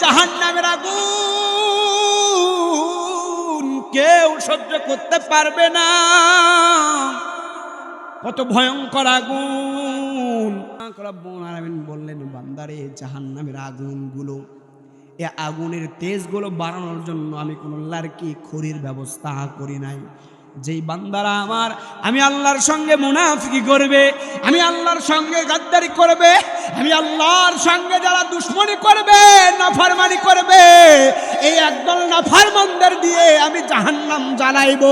জাহান্নামের আগুন কেউ সহ্য করতে পারবে না। কত ভয়ঙ্কর আগুন। রব্বুল আলামিন বললেন, বান্দারে জাহান্নামের আগুনগুলো, এই আগুনের তেজগুলো বাড়ানোর জন্য আমি কোনো লার্কি খড়ির ব্যবস্থা করি নাই। যেই বান্দারা আমি আল্লাহর সঙ্গে মুনাফিকি করবে, আমি আল্লাহর সঙ্গে গাদ্দারি করবে, আমি আল্লাহর সঙ্গে যারা দুশ্মনী করবে, নাফরমানি করবে, এই একদল নাফরমানদের দিয়ে আমি জাহান্নাম জ্বালাইব।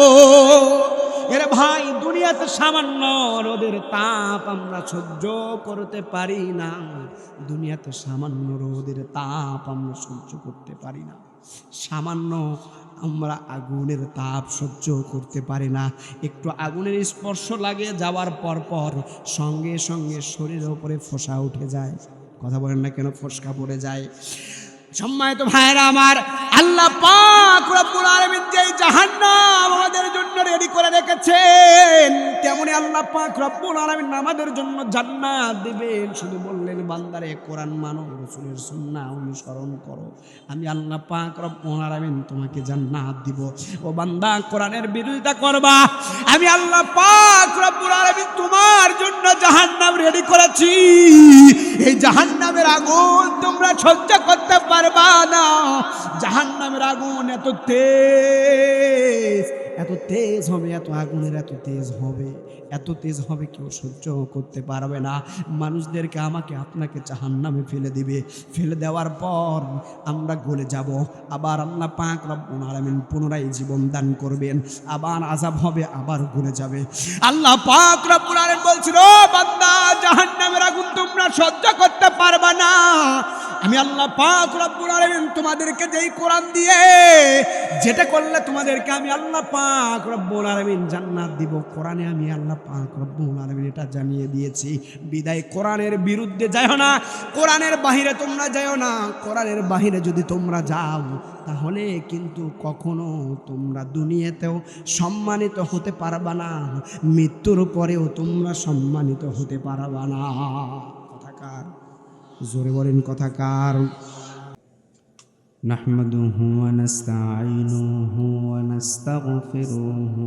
এর ভাই, দুনিয়াতে সামান্য রোদের তাপ আমরা সহ্য করতে পারি না। দুনিয়াতে সামান্য রোদের তাপ আমরা সহ্য করতে পারি না। সামান্য আমরা আগুনের তাপ সহ্য করতে পারি না। একটু আগুনের স্পর্শ লাগে যাওয়ার পর সঙ্গে সঙ্গে শরীরের উপরে ফোসকা উঠে যায়। কথা বলেন না কেন? ফোসকা পড়ে যায়। সম্মানিত ভাইরা আমার, আল্লাহ পাক রব্বুল আলামিন যে জাহান্নাম আমাদের জন্য রেডি করে রেখেছেন, তেমনি আল্লাহ পাক রব্বুল আলামিন আমাদের জন্য জান্নাত দিবেন। শুধু বললেন, বান্দারে কোরআন মানো, রাসূলের সুন্নাহ অনুসরণ করো, আমি আল্লাহ পাক রব্বুল আলামিন তোমাকে জান্নাত দিব। ও বান্দা, কোরআনের বিরোধিতা করবা, আমি আল্লাহ পাক রব্বুল আলামিন তোমার জন্য জাহান্নাম রেডি করেছি। এই জাহান্নামের আগুন তোমরা সহ্য করতে পারবা না। জাহান্নামের আগুন এত তেজ হবে, এত আগুনের এত তেজ হবে কেউ সহ্য করতে পারবে না। মানুষদেরকে, আমাকে আপনাকে জাহান্নামে ফেলে দিবে। ফেলে দেওয়ার পর আমরা গলে যাব। আবার আল্লাহ পাক রব্বুল আলামিন পুনরায় জীবন দান করবেন। আবার আযাব হবে, আবার গলে যাবে। আল্লাহ পাক রব্বুল আলামিন বলছিল, বান্দা, জাহান্নামের আগুন তোমরা সহ্য করতে পারবে না। আমি আল্লাহ পাক রব্বুল আলামিন তোমাদেরকে যেই কোরআন দিয়ে যেটা করলে তোমাদেরকে আমি আল্লাহ পাক রব্বুল আলামিন জান্নাত দিব, কোরআনে আমি আল্লাহ পাক রব্বুল আলামিন এটা জানিয়ে দিয়েছি। বিদায় কোরআনের বিরুদ্ধে যাও না, কোরআনের বাহিরে তোমরা যাও না। কোরআনের বাহিরে যদি তোমরা যাও, তাহলে কিন্তু কখনো তোমরা দুনিয়াতেও সম্মানিত হতে পারবা না, মৃত্যুর পরেও তোমরা সম্মানিত হতে পারবা না। কথাকার, জোরে বলেন কথাকার। নাহমাদুহু ওয়া নাস্তাঈনুহু ওয়া নাস্তাগফিরুহু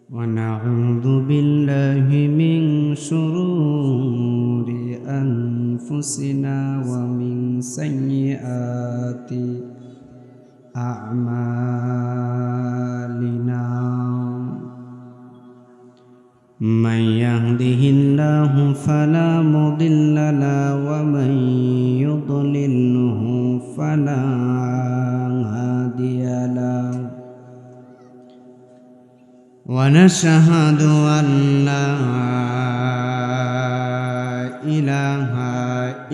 ওয়া নাউযু বিল্লাহি মিন শুরুরি আনফুসিনা ওয়া মিন সাইয়্যাতি আ'মালিনা। من يهده الله فلا مضل له ومن يضلله فلا هادي له ونشهد أن لا إله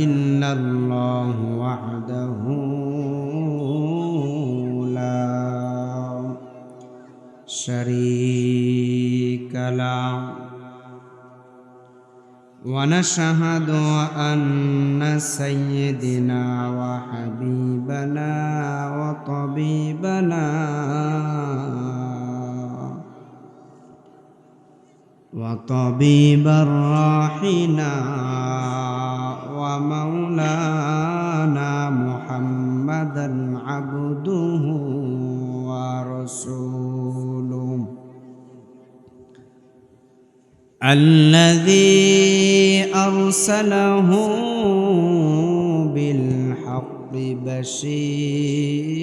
إلا الله وحده لا شريك له ونشهد أن سيدنا وحبيبنا وطبيبنا وطبيب الراحنا ومولانا محمدا عبده ورسوله الذي أرسله بالحق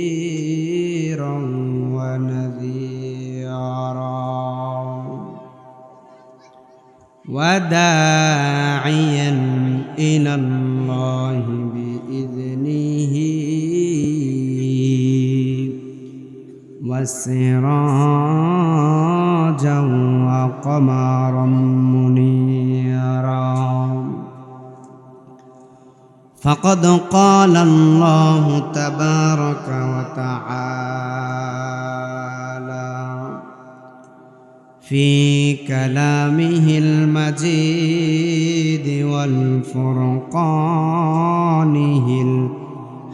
بشيرا ونذيرا وداعيا إلى الله بإذنه وسراجا وقمرا منيرا. فقد قال الله تبارك وتعالى في كلامه المجيد والفرقانه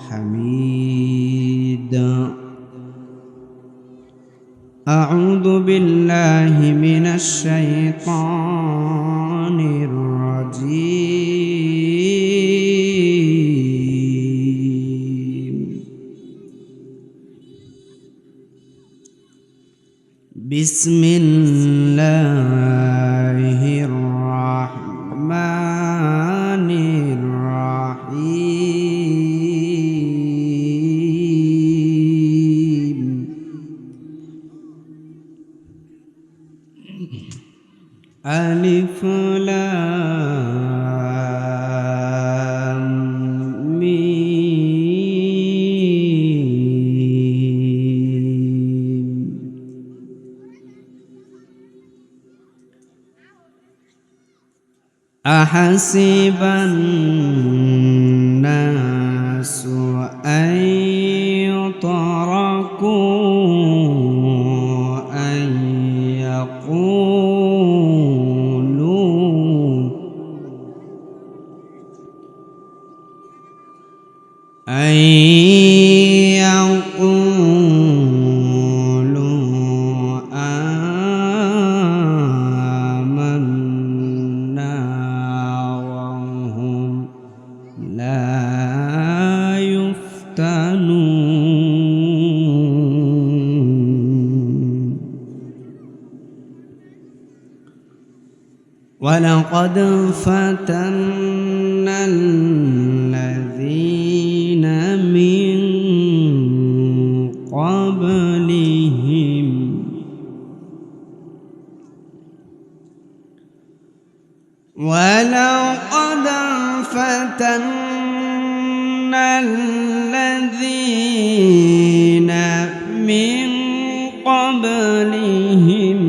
الحميد: أعوذ بالله من الشيطان الرجيم. بسم الله الرحمن الرحيم ألف لام ميم أحسب الناس أن يتركوا أن يقولوا آمنا وهم لا يفتنون ولقد فتنا الذين من قبلهم ولقد فتنا الذين من قبلهم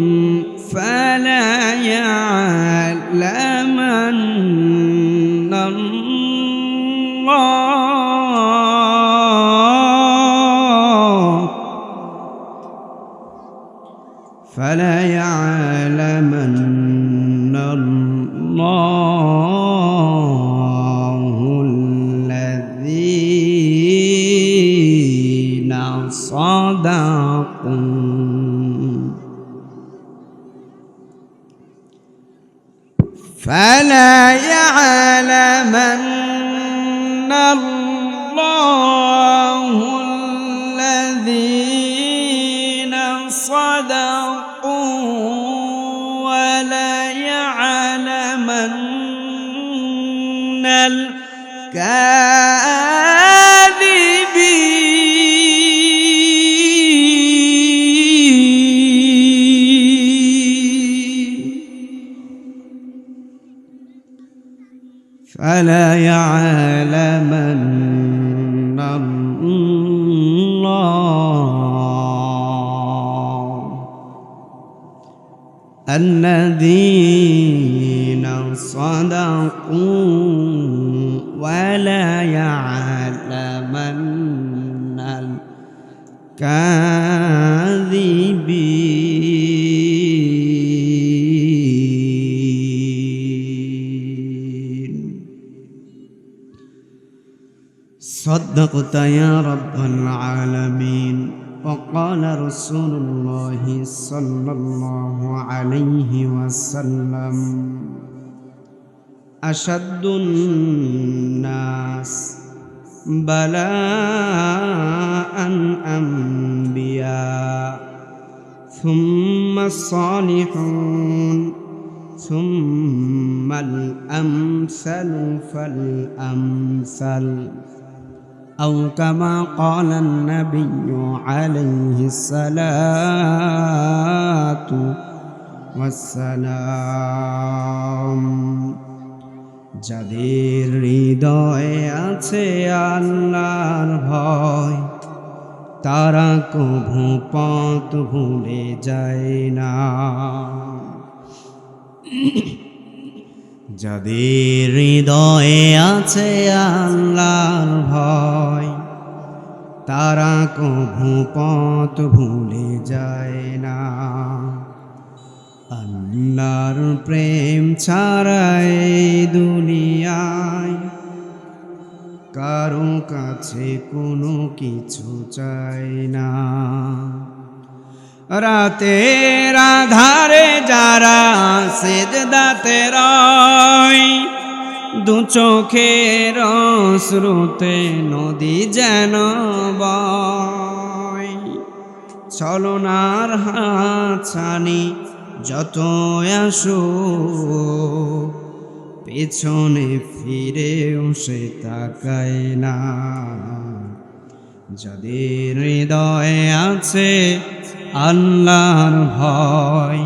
فلا يعلمن الله فلا يعلمن الله الذين صدقوا فلا يعلمن الله الذين صدقوا ولا يعلمن فلا يعلمن الله الذين صدقوا ولا يعلمن الكاذبين صدقت يا رب العالمين وقال رسول الله صلى الله عليه وسلم أشد الناس بلاء أنبياء ثم الصالحون ثم الأمثل فالأمثل أو كما قال النبي عليه الصلاة والسلام যাদের হৃদয়ে আছে আল্লাহর ভয় তারা কভু পথ ভুলে যায় না যাদের হৃদয়ে আছে আল্লাহর ভয় তারা কভু পথ ভুলে যায় না আল্লাহর প্রেম ছাড়া এই দুনিয়ায় কারো কাছে কোনো কিছু চাই না রাতের আধারে যারা সিজদাতে রয় দু চোখের অশ্রুতে নদী যেন বয়। ছলনার হাতছানি যত আসো, পেছনে ফিরেও সে তাকায় না। যাদের হৃদয়ে আছে আল্লাহর ভয়,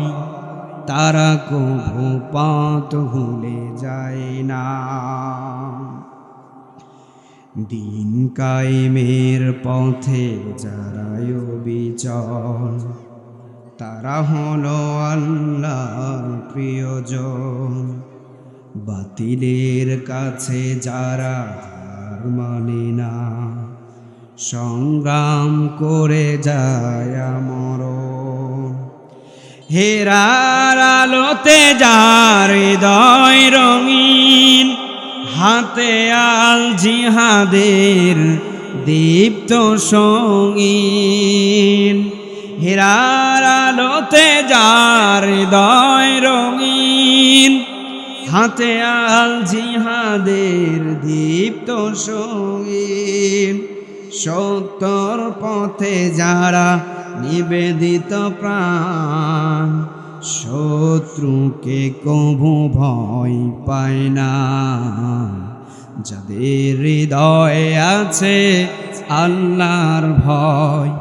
তারা কভু পথ ভুলে যায় না। দিন কায়েমের পথে যারা অবিচল, তারা হলো আল্লাহর প্রিয়জন। বাতিলের কাছে যারা হার মানে না, সংগ্রাম করে যায় মরণ। হেরার আলোতে যার হৃদয় রঙিন, হাতে আল জিহাদের দীপ্ত সঙ্গীন। হেরার আলোতে যার হৃদয় রঙিন, হাতে আল জিহাদের দীপ্ত সঙ্গীন। সত্যর পথে যারা নিবেদিত প্রাণ, শত্রুকে কভু ভয় পায় না। যাদের হৃদয়ে আছে আল্লাহর ভয়,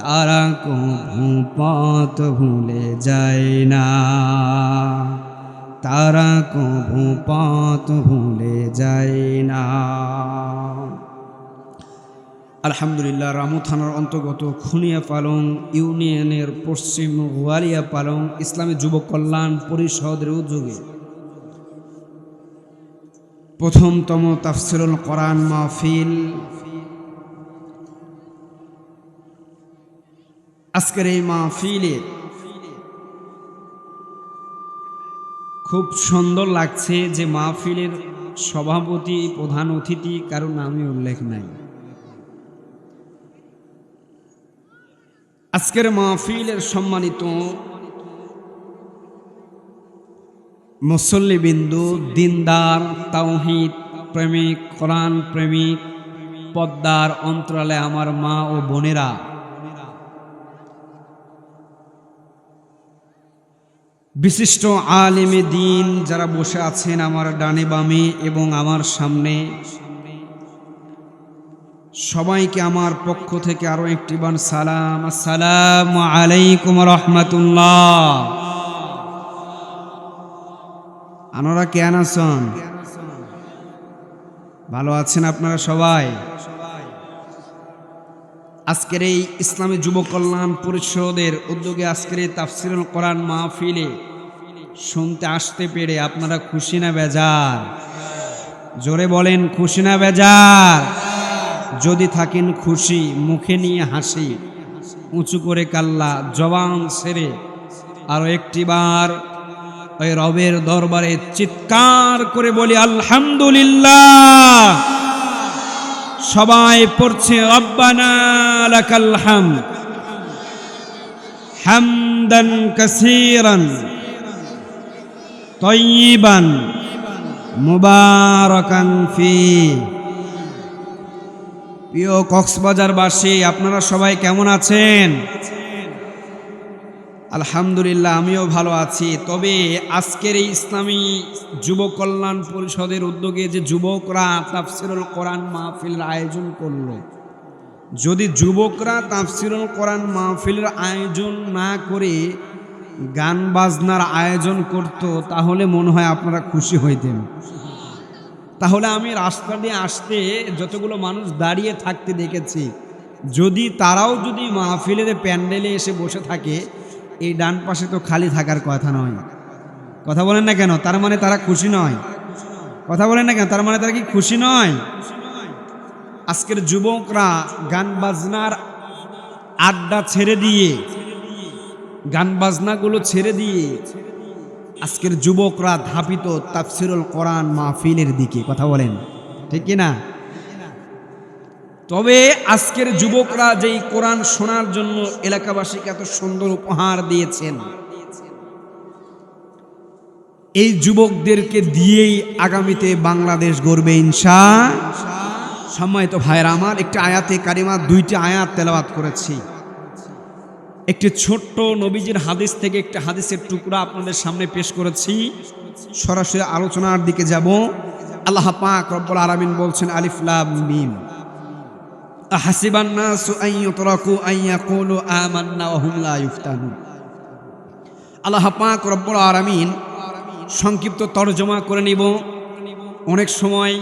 তারা কভু পথ ভুলে যায় না। তারা কভু পথ ভুলে যায় না। আলহামদুলিল্লাহ, রামু থানার অন্তর্গত খুনিয়া পালং ইউনিয়নের পশ্চিম গোয়ালিয়া পালং ইসলামী যুব কল্যাণ পরিষদের উদ্যোগে প্রথমতম তাফসিরুল কোরআন মাহফিল। আজকের এই মাহফিলে খুব সুন্দর লাগছে যে মাহফিলের সভাপতি প্রধান অতিথি কারো নামে উল্লেখ নাই। আজকের মাহফিলের সম্মানিত মুসল্লিবিন্দু, দিনদার, তাওহীদ প্রেমিক, কোরআন প্রেমিক, পদ্মার অন্তরালে আমার মা ও বোনেরা, বিশিষ্ট আলেমে দ্বীন যারা বসে আছেন আমার ডানে বামে এবং আমার সামনে, সবাইকে আমার পক্ষ থেকে আরো একটি বার সালাম। আসসালামু আলাইকুম রহমতুল্লাহ। আনোরা কেন আছেন? ভালো আছেন আপনারা সবাই? আজকের এই ইসলামী যুব কল্যাণ পরিষদের উদ্যোগে আজকের এই তাফসিরুল কোরআন মাহফিলে শুনতে আসতে পেরে আপনারা খুশি না বেজার? জোরে বলেন, খুশি না বেজার? যদি থাকেন খুশি, মুখে নিয়ে হাসি, উঁচু করে কাল্লা জবান ছেড়ে আরো একটিবার ওই রবের দরবারে চিৎকার করে বলি আলহামদুলিল্লাহ। সবাই পড়ছে রব্বানা লাকাল হামদ হামদান কাসীরান তাইয়িবান মুবারাকান ফি। প্রিয় কক্সবাজারবাসী, আপনারা সবাই কেমন আছেন? আলহামদুলিল্লাহ, আমিও ভালো আছি। তবে আজকের এই ইসলামী যুব কল্যাণ পরিষদের উদ্যোগে যে যুবকরা তাফসিরুল কোরআন মাহফিলের আয়োজন করলো, যদি যুবকরা তাফসিরুল কোরআন মাহফিলের আয়োজন না করে গান বাজনার আয়োজন করত, তাহলে মনে হয় আপনারা খুশি হইতেন। তাহলে আমি রাস্তা দিয়ে আসতে যতগুলো মানুষ দাঁড়িয়ে থাকতে দেখেছি, যদি তারাও যদি মাহফিলের প্যান্ডেলে এসে বসে থাকে, এই ডান পাশে তো খালি থাকার কথা নয়। কথা বলেন না কেন? তার মানে তারা খুশি নয়? কথা বলেন না কেন? তার মানে তারা কি খুশি নয়? আজকের যুবকরা গান বাজনার আড্ডা ছেড়ে দিয়ে, গান বাজনাগুলো ছেড়ে দিয়ে আজকের যুবকরা ধাপিত তাফসিরুল কোরআন মাহফিলের দিকে। কথা বলেন ঠিক কি না? তবে আজকের যুবকরা যেই কোরআন শোনার জন্য এলাকাবাসীকে এত সুন্দর উপহার দিয়েছেন, এই যুবকদেরকে দিয়েই আগামীতে বাংলাদেশ গড়বে সম্মানিত ভাইরা আমার, একটি আয়াতে কারিমা, দুইটি আয়াত তেলাওয়াত করেছি। একটি ছোট্ট নবীজির হাদিস থেকে একটি হাদিসের টুকরা আপনাদের সামনে পেশ করেছি। সরাসরি আলোচনার দিকে যাব। আল্লাহ পাক রব্বুল আলামিন বলছেন, আলিফ লাম মিম, আহাসিবান নাসু আন ইউতরাকু আন ইয়াকুলু আমান্না ওয়া হুম লা ইফতানুন। আল্লাহ পাক রব্বুল আলামিন সংক্ষিপ্ত তরজমা করে নিব। অনেক সময়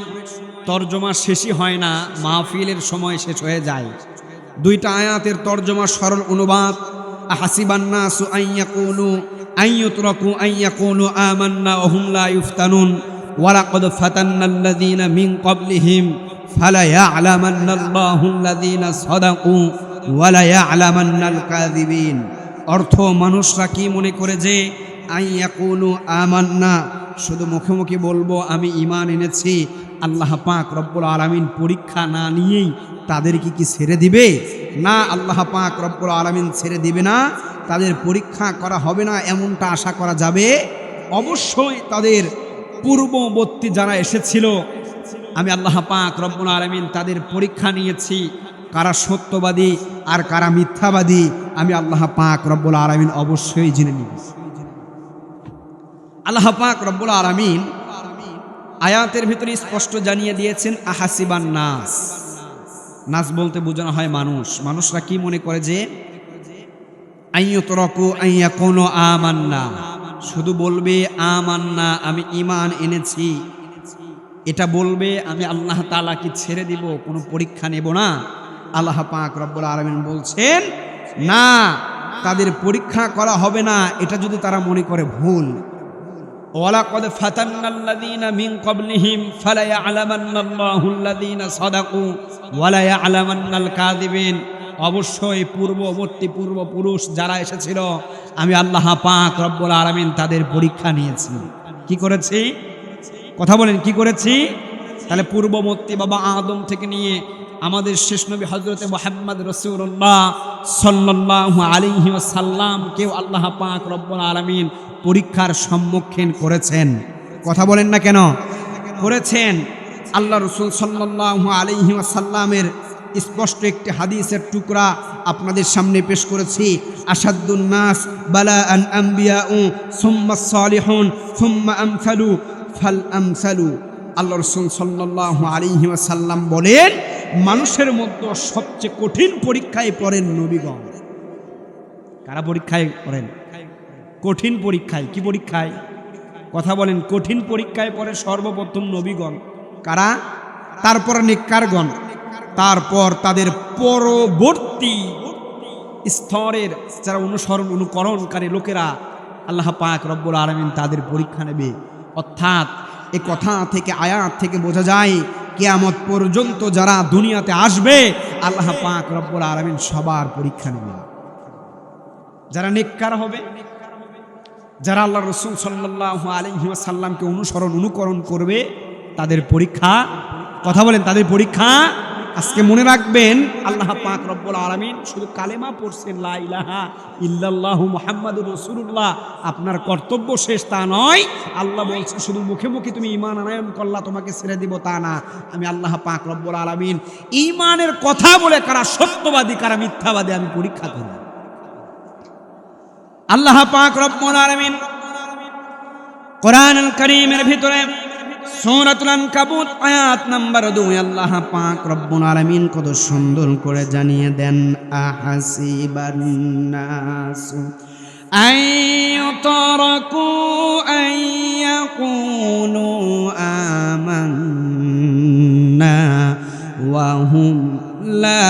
তরজমা শেষই হয় না, মাহফিলের সময় শেষ হয়ে যায়। দুইটা আয়াতের তরজমা সরল অনুবাদ, আহাসিবান নাসু আন ইয়াকুলু আন ইউতরাকু আন ইয়াকুলু আমান্না ওয়া হুম লা ইফতানুন ওয়া লাকাদ ফাতান্নাল্লাযীনা মিন ক্বাবলিহিম ফালা ইয়া'লামান্নাল্লাহুল্লাযীনা সাদাকু ওয়া লা ইয়া'লামান্নাল কাযিবিন। অর্থ, মানুষরা কি মনে করে যে আন ইয়াকুলু আমান্না, শুধু মুখে মুখে বলবো আমি ঈমান এনেছি, আল্লাহ পাক রব্বুল আলামিন পরীক্ষা না নিয়েই তাদেরকে কি ছেড়ে দিবে? না, আল্লাহ পাক রব্বুল আলামিন ছেড়ে দিবে না, তাদের পরীক্ষা করা হবে না এমনটা আশা করা যাবে। অবশ্যই তাদের পূর্ববর্তী যারা এসেছিল, আমি আল্লাহ পাক রব্বুল আলামিন তাদের পরীক্ষা নিয়েছি, কারা সত্যবাদী আর কারা মিথ্যাবাদী আমি আল্লাহ পাক রব্বুল আলামিন অবশ্যই জেনে নিব। আল্লাহ পাক রব্বুল আলামিন আয়াতের ভিতরে স্পষ্ট জানিয়ে দিয়েছেন, আহাসিবান নাস। নাস বলতে বোঝানো হয় মানুষ। মানুষরা কি মনে করে যে আন ইউতরাকু আন ইয়াকুলু আমান্না, শুধু বলবে আমান্না, আমি ঈমান এনেছি, এটা বলবে, আমি আল্লাহ তাআলা কি ছেড়ে দিব, কোনো পরীক্ষা নেব না? আল্লাহ পাক রব্বুল আলামিন বলছেন, না, তাদের পরীক্ষা করা হবে না, এটা যদি তারা মনে করে ভুল। ওয়ালাকাদ ফাতান্নাল্লাযীনা মিন ক্বাবলিহিম ফালা ইয়া'লামান্নাল্লাহুল্লাযীনা সাদাকু ওয়া লা ইয়া'লামান্নাল কাযিবিন। অবশ্যই পূর্বপুরুষ যারা এসেছিল, আমি আল্লাহ পাক রব্বুল আলামিন তাদের পরীক্ষা নিয়েছি। কি করেছি? কথা বলেন, কি করেছি? তাহলে পূর্ববর্তী বাবা আদম থেকে নিয়ে আমাদের শেষ নবী হযরতে মুহাম্মদ রাসূলুল্লাহ সাল্লাল্লাহু আলাইহি ওয়াসাল্লাম কেউ আল্লাহ পাক রব্বুল আলামিন পরীক্ষার সম্মুখীন করেছেন। কথা বলেন না কেন? করেছেন। আল্লাহ রাসূল সাল্লাল্লাহু আলাইহি ওয়াসাল্লামের স্পষ্ট একটি হাদিসের টুকরা আপনাদের সামনে পেশ করেছি। আশাদ্দুন নাস বালাআন আম্বিয়াউ সুম্মাস সালিহুন সুম্মা আমসালু ফাল আমসালু। আল্লাহ রাসূল সাল্লাল্লাহু আলাইহি ওয়াসাল্লাম বলেন, মানুষের মধ্যে সবচেয়ে কঠিন পরীক্ষায় পড়েন নবীগণ। কারা পরীক্ষায় পড়েন? কঠিন পরীক্ষায়। কি পরীক্ষায়? কথা বলেন। কঠিন পরীক্ষায় পড়ে সর্বপ্রথম নবীগণ। কারা? তারপর নেককারগণ, তারপর তাদের পরবর্তী স্তরের যারা অনুকরণকারী লোকেরা, আল্লাহ পাক রব্বুল আলামিন তাদের পরীক্ষা নেবে। অর্থাৎ এ কথা থেকে, আয়াত থেকে বোঝা যায়, কিয়ামত পর্যন্ত যারা দুনিয়াতে আসবে আল্লাহ পাক রব্বুল আলামিন সবার পরীক্ষা নেবে। যারা নেককার হবে, যারা আল্লাহ রাসূল সাল্লাল্লাহু আলাইহি ওয়াসাল্লামকে অনুকরণ করবে, তাদের পরীক্ষা। কথা বলেন, তাদের পরীক্ষা। আজকে মনে রাখবেন, আল্লাহ পাক রব্বুল আলামিন শুধু কালেমা পড়ছেন, লা ইলাহা ইল্লাল্লাহু মুহাম্মাদুর রাসূলুল্লাহ, আপনার কর্তব্য শেষ তা নয়। আল্লাহ বলছে শুধু মুখে মুখে তুমি ঈমান আনয়ন করলা, তোমাকে ছেড়ে দিব তা না। আমি আল্লাহ পাক রব্বুল আলামিন ঈমানের কথা বলে কারা সত্যবাদী কারা মিথ্যাবাদী আমি পরীক্ষা করি। আল্লাহ পাক রব্বুল আলামিন কোরআনুল কারীমের ভিতরে সূরাতুল আনকাবুত আয়াত নাম্বার 2 আল্লাহ পাক রব্বুল আলামিন কত সুন্দর করে জানিয়ে দেন, আহাসিবান নাসু আইয়ুতরাকু আইয়াকুলু আমান্না ওয়া হুম লা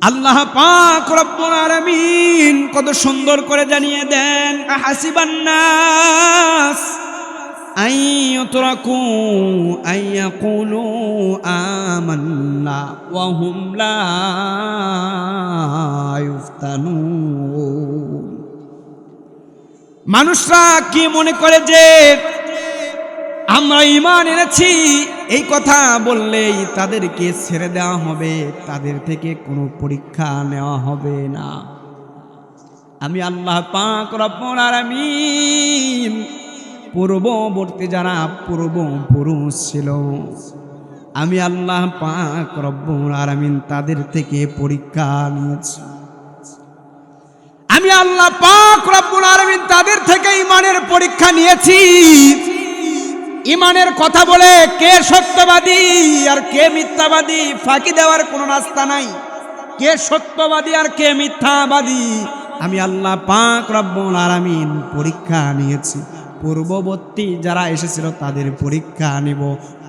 আল্লাহ পাক রব্বুল আলামিন কত সুন্দর করে জানিয়ে দেন, আহাসিবান নাস আইয়ুতরাকু আইয়াকুলু আমান্না ওয়া হুম লা ইফতানুন। মানুষরা কি মনে করে যে আমরা ঈমান এনেছি এই কথা বললেই তাদেরকে ছেড়ে দেওয়া হবে, তাদের থেকে কোনো পরীক্ষা নেওয়া হবে না। আমি আল্লাহ পাক রব্বুল আলামিন পূর্ববর্তী যারা পূর্বপুরুষ ছিল, আমি আল্লাহ পাক রব্বুল আলামিন তাদের থেকে পরীক্ষা নিয়েছি। আমি আল্লাহ পাক রব্বুল আলামিন তাদের থেকে ঈমানের পরীক্ষা নিয়েছি। ঈমানের কথা বলে কে সত্যবাদী আর কে মিথ্যাবাদী ফাঁকি দেওয়ার কোনো রাস্তা নাই। কে সত্যবাদী আর কে মিথ্যাবাদী আমি আল্লাহ পাক রব্বুল আলামিন পরীক্ষা নিয়েছি। পূর্ববর্তী যারা এসেছিল তাদের পরীক্ষা নিব,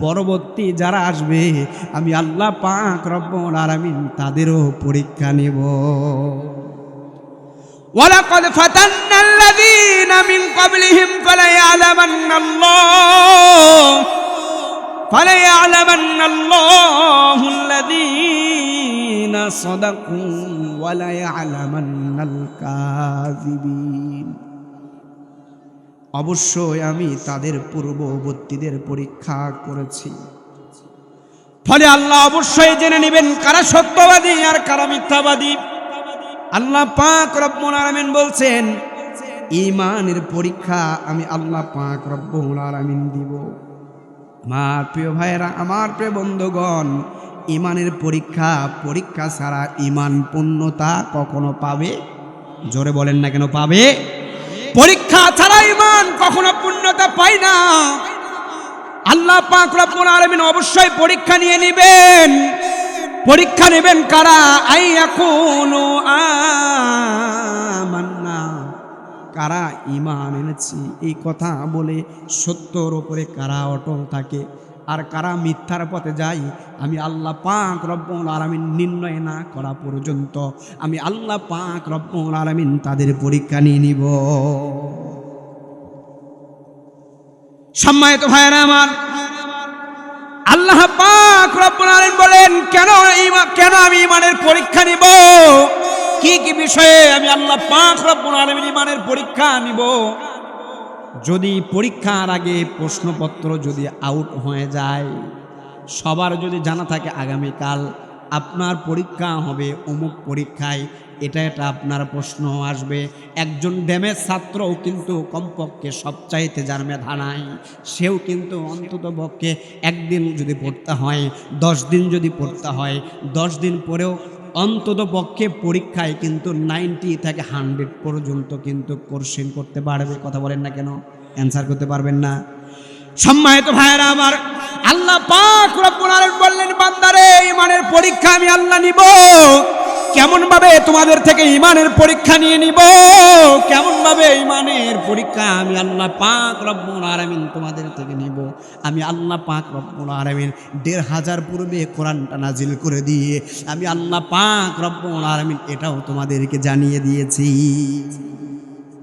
পরবর্তী যারা আসবে আমি আল্লাহ পাক রব্বুল আলামিন তাদেরও পরীক্ষা নিব। ওয়ালাকাদ ফাতান্নাল্লাযীনা মিন ক্বাবলিহিম ফালায়ালামান্নাল্লাহুল্লাযীনা সাদাকু ওয়া লায়ালামান্নাল কাযিবিন। অবশ্যই আমি তাদের পূর্ববর্তীদের পরীক্ষা করেছি, ফলে আল্লাহ অবশ্যই জেনে নেবেন কারা সত্যবাদী আর কারা মিথ্যাবাদী। আল্লাহ পাক রব্বুল আলামিন বলছেন ঈমানের পরীক্ষা আমি আল্লাহ পাক রব্বুল আলামিন দিব। আমার প্রিয় ভাইয়েরা, আমার প্রিয় বন্ধুগণ, ঈমানের পরীক্ষা ছাড়া ঈমান পূর্ণতা কখনো পাবে? জোরে বলেন না কেন পাবে? পরীক্ষা ছাড়া ঈমান কখনো পূর্ণতা পায় না। আল্লাহ পাক রব্বুল আলামিন অবশ্যই পরীক্ষা নিয়ে নেবেন। পরীক্ষা নেবেন কারা? আইয়াকুনু আমান্না, কারা ঈমান এনেছি এই কথা বলে সত্যর উপরে কারা অটল থাকে আর কারা মিথ্যার পথে যায়, আমি আল্লাহ পাক রব্বুল আলামিন নির্ণয় না করা পর্যন্ত আমি আল্লাহ পাক রব্বুল আলামিন তাদের পরীক্ষা নিয়ে নিব। সম্মানিত ভাইয়েরা আমার, আল্লাহ পাক রব্বুল আলামিন বলেন কেন আমি ঈমানের পরীক্ষা নিব? কি কি বিষয়ে আমি আল্লাহ পাক রব্বুল আলামিন ঈমানের পরীক্ষা নিব? যদি পরীক্ষার আগে প্রশ্নপত্র যদি আউট হয়ে যায়, সবার যদি জানা থাকে আগামীকাল আপনার পরীক্ষা হবে অমুক পরীক্ষায়, এটা আপনার প্রশ্ন আসবে, একজন ড্যামেজ ছাত্রও কিন্তু কমপক্ষে সবচাইতে যার মেধা নাই সেও কিন্তু অন্তত পক্ষে একদিন যদি পড়তে হয়, 10 দিন যদি পড়তে হয়, 10 দিন পরেও অন্তত পক্ষে পরীক্ষায় কিন্তু 90 থেকে 100 পর্যন্ত কিন্তু কোশ্চেন করতে পারবে। কথা বলেন না কেন? অ্যান্সার করতে পারবেন না? সম্মানিত ভাইয়েরা আমার, আল্লাহ পাক রব্বুল আলামিন বললেন বান্দারে ঈমানের পরীক্ষা আমি আল্লাহ নিব। কেমন ভাবে তোমাদের থেকে ঈমানের পরীক্ষা নিয়ে নিব? কেমন ভাবে ঈমানের পরীক্ষা আমি আল্লাহ পাক রব্বুল আলামিন তোমাদের থেকে নিব? আমি আল্লাহ পাক রব্বুল আলামিন 1500 পূর্বে কোরআনটা নাজিল করে দিয়ে আমি আল্লাহ পাক রব্বুল আলামিন এটাও তোমাদেরকে জানিয়ে দিয়েছি।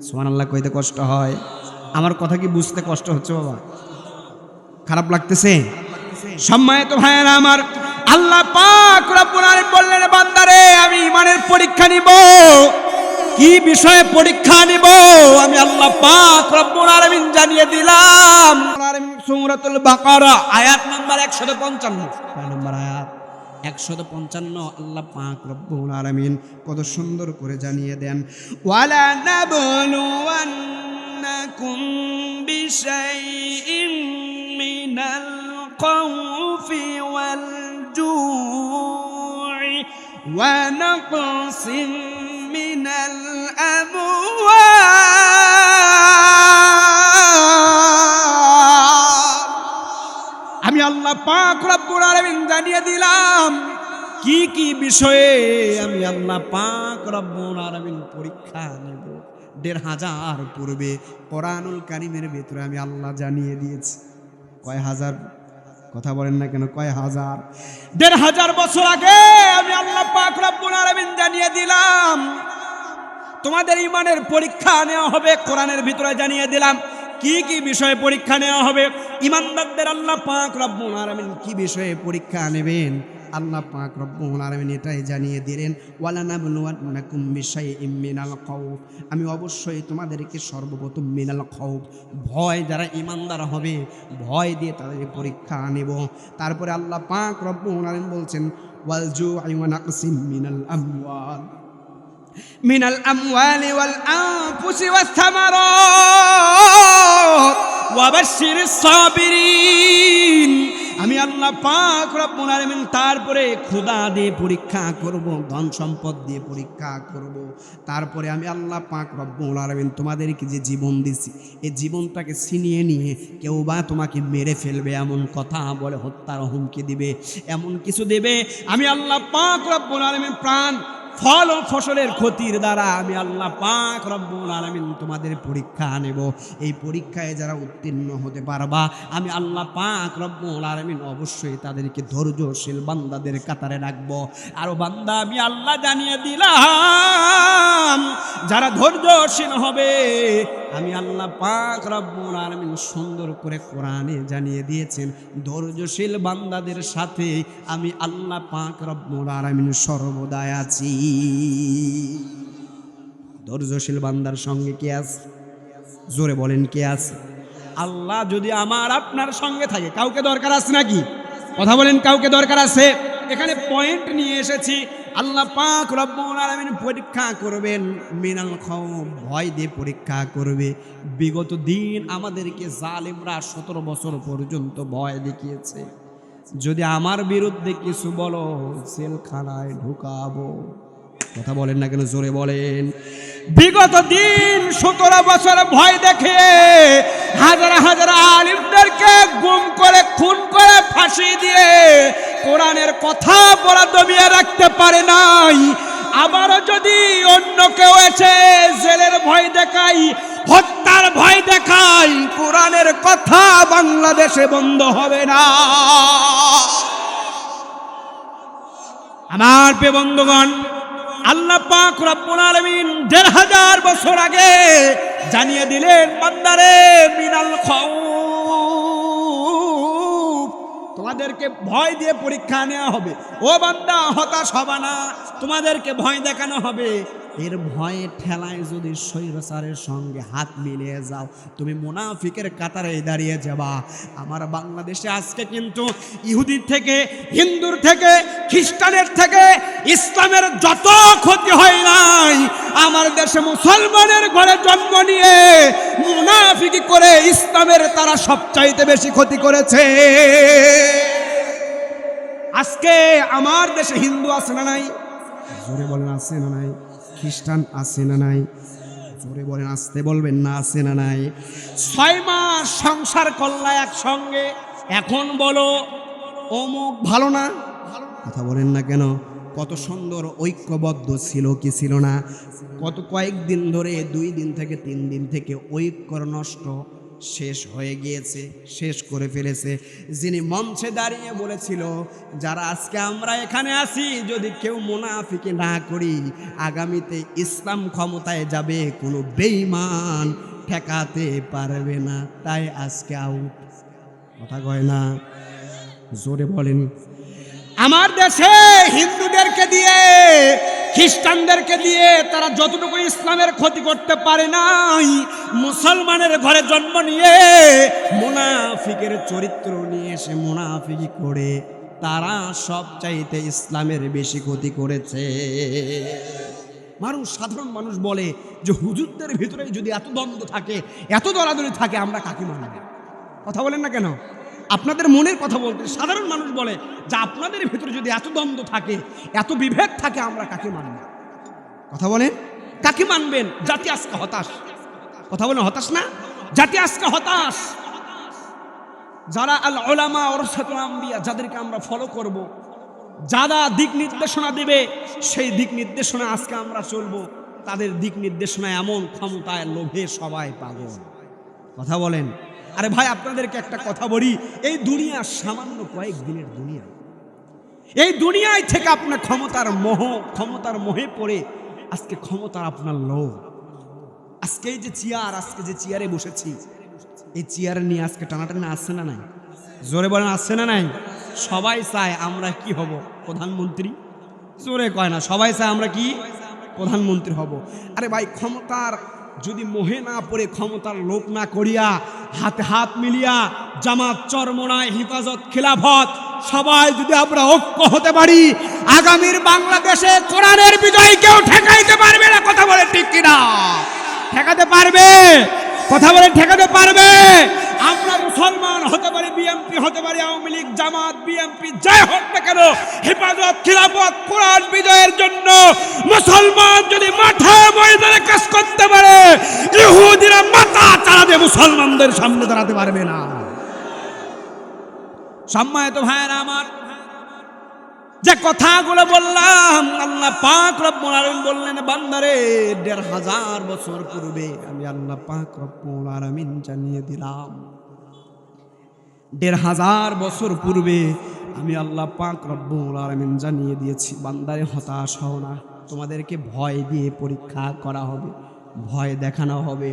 সুবহানাল্লাহ কইতে কষ্ট হয়। আমার কথা কি বুঝতে কষ্ট হচ্ছে বাবা? খারাপ লাগতেছে? সম্মানিত ভাইয়েরা আমার, আল্লাহ পাক রব্বুল আলামিন বললেন বান্দারে আমি ঈমানের পরীক্ষা নিব। কি বিষয়ে পরীক্ষা নিব আমি আল্লাহ পাক রব্বুল আলামিন জানিয়ে দিলাম। সূরাতুল বাকারা আয়াত নাম্বার 155। কয় নম্বর আয়াত? 155। আল্লাহ পাক রব্বুল আলামিন কত সুন্দর করে জানিয়ে দেন, ওয়ালা নাবলুওয়ান্নাকুম বিশাইইম মিনাল খাউফি ওয়াল জু'i ওয়া নাকসিম মিনাল আমওয়াল। আমি আল্লাহ পাক রব্বুল আলামিন জানিয়ে দিলাম কি কি বিষয়ে আমি আল্লাহ পাক রব্বুল আলামিন পরীক্ষা নেব। 1500 পূর্বে কোরআনুল কারীমের ভিতরে আমি আল্লাহ জানিয়ে দিয়েছি। কয় হাজার? কথা বলেন না কেন? কয় হাজার? 1500 বছর আগে আমি আল্লাহ পাক রব্বুল আলামিন জানিয়ে দিলাম তোমাদের ঈমানের পরীক্ষা নেওয়া হবে। কোরআনের ভিতরে জানিয়ে দিলাম কি কি বিষয়ে পরীক্ষা নেওয়া হবে। ঈমানদারদের আল্লাহ পাক রব্বুল আলামিন কি বিষয়ে পরীক্ষা নেবেন আল্লাহ পাক রব্বুল আলামিন এটাই জানিয়ে দিলেন, ওয়ালানাবলুওয়ান্নাকুম বিশাইইম মিনাল খাউফ, আমি অবশ্যই তোমাদেরকে সর্বপ্রথম মিনাল খাউফ, ভয়, যারা ঈমানদার হবে ভয় দিয়ে তাদের পরীক্ষা নেব। তারপরে আল্লাহ পাক রব্বুল আলামিন বলছেন ওয়াল জু'i ওয়া নাকসিম মিনাল আমওয়ালি ওয়াল আনফুসি ওয়াস সামারাত ওয়া বাশশিরিস সাবিরিন। আমি আল্লাহ পাক রব্বুল আলামিন তারপরে ক্ষুধা দিয়ে পরীক্ষা করব, ধন সম্পদ দিয়ে পরীক্ষা করব। তারপরে আমি আল্লাহ পাক রব্বুল আলামিন তোমাদেরকে যে জীবন দিছি এই জীবনটাকে ছিনিয়ে নিয়ে কেউ বা তোমাকে মেরে ফেলবে এমন কথা বলে হত্যার হুমকি দিবে, এমন কিছু দেবে। আমি আল্লাহ পাক রব্বুল আলামিন প্রাণ ফল ও ফসলের ক্ষতির দ্বারা আমি আল্লাহ পাক রব্বুল আলামিন তোমাদের পরীক্ষা নেব। এই পরীক্ষায় যারা উত্তীর্ণ হতে পারবা আমি আল্লাহ পাক রব্বুল আলামিন অবশ্যই তাদেরকে ধৈর্যশীল বান্দাদের কাতারে রাখবো। আর বান্দা আমি আল্লাহ জানিয়ে দিলাম যারা ধৈর্যশীল হবে আমি আল্লাহ পাক রব্বুল আলামিন সুন্দর করে কোরআনে জানিয়ে দিয়েছেন ধৈর্যশীল বান্দাদের সাথে আমি আল্লাহ পাক রব্বুল আলামিন সর্বদাই আছি। ধৈর্যশীল বান্দার সঙ্গে কে আছে? জোরে বলেন কে আছে? আল্লাহ যদি আমার আপনার সঙ্গে থাকে কাউকে দরকার আছে নাকি? কথা বলেন, কাউকে দরকার আছে? এখানে পয়েন্ট নিয়ে এসেছি, আল্লাহ পাক রব্বুল আলামিন পরীক্ষা করবেন মিনাল খাউফ, ভয় দিয়ে পরীক্ষা করবে। বিগত দিন আমাদেরকে জালেমরা 17 বছর পর্যন্ত ভয় দেখিয়েছে, যদি আমার বিরুদ্ধে কিছু বলো জেলখানায় ঢুকাবো। কথা বলেন না কেন? জোরে বলেন। বিগত দিন 17 বছর ভয় দেখে হাজার হাজার আলিমদেরকে গুম করে খুন করে ফাঁসি দিয়ে কোরআনের কথা বলা দমিয়ে রাখতে পারে নাই। আবারও যদি অন্য কেউ এসে জেলের ভয় দেখাই, হত্যার ভয় দেখাই, কোরআনের কথা বাংলাদেশে বন্ধ হবে না। আমার প্রিয় বন্ধুগণ, আল্লাহ পাক রব্বুল আলামিন ১৫০০ বছর আগে জানিয়ে দিলেন বান্দারে মিনাল খাউফ, তোমাদেরকে ভয় দিয়ে পরীক্ষা নেওয়া হবে। ও বান্দা হতাশ হবে না, তোমাদেরকে ভয় দেখানো হবে। এর ভয়ে ঠেলায় যদি স্বৈরাচারের সঙ্গে হাত মিলিয়ে যাও তুমি মুনাফিকের কাতারে দাঁড়িয়ে যাবা। আমার বাংলাদেশে আজকে কিন্তু ইহুদির থেকে, হিন্দুর থেকে, খ্রিস্টানের থেকে ইসলামের যত ক্ষতি হয় নাই, আমার দেশে মুসলমানের ঘরে জন্ম নিয়ে মুনাফিকি করে ইসলামের তারা সবচাইতে বেশি ক্ষতি করেছে। আজকে আমার দেশে হিন্দু আছে না নাই? জোরে বলেন আছে না নাই? খ্রিস্টান আছে না নাই? জোরে বলেন, আসতে বলবেন না, আছে না নাই? 6 মাস সংসার করলা একসঙ্গে, এখন বলো অমুক ভালো না? কথা বলেন না কেন? কত সুন্দর ঐক্যবদ্ধ ছিল কি ছিল না? কত কয়েকদিন ধরে 2 দিন থেকে 3 দিন থেকে ঐক্য নষ্ট শেষ হয়ে গিয়েছে, শেষ করে ফেলেছে। যিনি মঞ্চে দাঁড়িয়ে বলেছিল যারা আজকে আমরা এখানে আছি যদি কেউ মুনাফিকি না করি আগামীতে ইসলাম ক্ষমতায় যাবে, কোনো বেঈমান ঠেকাতে পারবে না, তাই আজকে আউট। কথা কয় না? জোরে বলেন। আমার দেশে হিন্দুদেরকে দিয়ে, খ্রিস্টানদেরকে দিয়ে তারা যতটুকু ইসলামের ক্ষতি করতে পারে নাই, মুসলমানের ঘরে জন্ম নিয়ে মুনাফিকের চরিত্র নিয়ে এসে মুনাফিকি করে তারা সব চাইতে ইসলামের বেশি ক্ষতি করেছে। মানুষ, সাধারণ মানুষ বলে যে হুজুরদের ভিতরে যদি এত দ্বন্দ্ব থাকে, এত দলাদলি থাকে, আমরা কাকে মানব? কথা বলেন না কেন? আপনাদের মনের কথা বলতে সাধারণ মানুষ বলে যে আপনাদের ভিতরে যদি এত দ্বন্দ্ব থাকে, এত বিভেদ থাকে, আমরা কাকে মানব? কথা বলেন, কাকে মানবেন? জাতি আজকে হতাশ। কথা বলেন, হতাশ না? জাতি আজকে হতাশ। যারা আল উলামা ওয়ারাসাতুল আম্বিয়া, যাদেরকে আমরা ফলো করব, যারা দিক নির্দেশনা দিবে সেই দিক নির্দেশনা আজকে আমরা চলবো, তাদের দিক নির্দেশনা এমন ক্ষমতায় লোভে সবাই পাগল। কথা বলেন। আরে ভাই, আপনাদেরকে একটা কথা বলি, এই দুনিয়া সামান্য কয়েকদিনের দুনিয়া। এই দুনিয়ায় থেকে আপনার ক্ষমতার মোহে পড়ে আজকে ক্ষমতার আপনার লোভ। আজকে এই যে চেয়ার, আজকে যে চেয়ারে বসেছি, এই চেয়ার নিয়ে আজকে টানাটানি আসছে না নাই? জোরে বলেন, আসছে না নাই? সবাই চায় আমরা কি হব? প্রধানমন্ত্রী। জোরে কয় না, সবাই চায় আমরা কি? প্রধানমন্ত্রী হব। আরে ভাই, ক্ষমতার যদি মোহে না পড়ে, ক্ষমতার লোভ না করিয়া, হাতে হাত মিলিয়া জামাত, চরমোনাই, হেফাজত, খিলাফত সবাই যদি আমরা ঐক্য হতে পারি, আগামীর বাংলাদেশে কোরআনের বিজয় কেউ ঠেকাইতে পারবে না। কথা বলে ঠিক কিনা? ঠেকাতে পারবে? কথা বলে ঠেকাতে পারবে? আমরা মুসলমান হতে পারি, বিএনপি হতে পারি, আওয়ামী লীগ, জামাত, বিএনপি যাই হোক না কেন, হেফাজত, খিলাফত, কোরআন বিজয়ের জন্য মুসলমান যদি মাঠে ময়দানে কাজ করতে পারে, ইহুদিরা মাথা চালাতে মুসলমানদের সামনে দাঁড়াতে পারবে না। সম্মানিত ভাইয়েরা আমার, যে কথাগুলো বললাম, আল্লাহ পাক রব্বুল আলামিন বললেন, বান্দারে ১৫০০ বছর পূর্বে আমি আল্লাহ পাক রব্বুল আলামিন জানিয়ে দিলাম। ১৫০০ বছর পূর্বে আমি আল্লাহ পাক রব্বুল আলামিন জানিয়ে দিয়েছি, বান্দারে হতাশ হও না, তোমাদেরকে ভয় দিয়ে পরীক্ষা করা হবে, ভয় দেখানো হবে।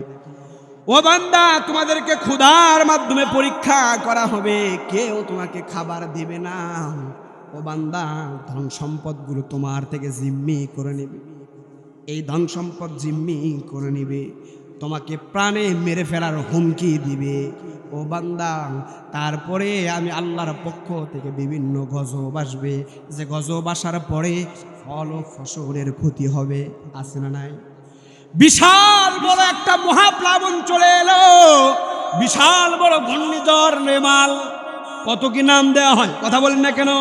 ও বান্দা, তোমাদেরকে ক্ষুধার মাধ্যমে পরীক্ষা করা হবে, কেউ তোমাকে খাবার দিবে না। ও বান্দা, ধন সম্পদগুলো তোমার থেকে জিম্মি করে নেবে, এই ধন সম্পদ জিম্মি করে নেবে, তোমাকে প্রাণে মেরে ফেলার হুমকি দিবে। ও বান্দা, তারপরে আমি আল্লাহর পক্ষ থেকে বিভিন্ন গজব আসবে, যে গজব আসার পরে ফল ও ফসলের ক্ষতি হবে। আছে না নাই? বিশাল বড় একটা মহাপ্লাবন চলে এলো, বিশাল বড় ঘূর্ণিঝড় রেমাল। কত কি নাম দেওয়া হয়, কথা বলেন না কেন?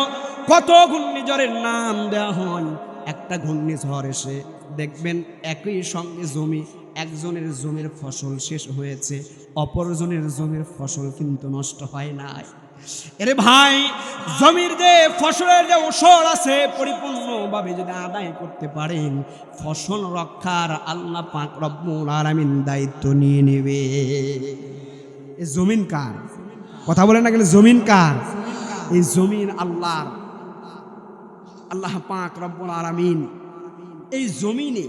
কত ঘূর্ণিঝড়ের নাম দেওয়া হয়। একটা ঘূর্ণিঝড় এসে দেখবেন একই সঙ্গে জমি, একজনের জমির ফসল শেষ হয়েছে, অপরজনের জমির ফসল কিন্তু নষ্ট হয় নাই। এরে ভাই, জমির যে ফসলের যে ওসর আছে পরিপূর্ণভাবে যদি আদায় করতে পারেন, ফসল রক্ষার আল্লাহ পাক রব্বুল আলামিন দায়িত্ব নিয়ে নেবে। এই জমিন কার? কথা বলেন না কেন? জমিন কার? এই জমিন আল্লাহর। আল্লাহ পাক রব্বুল আলামিন এই জমিনে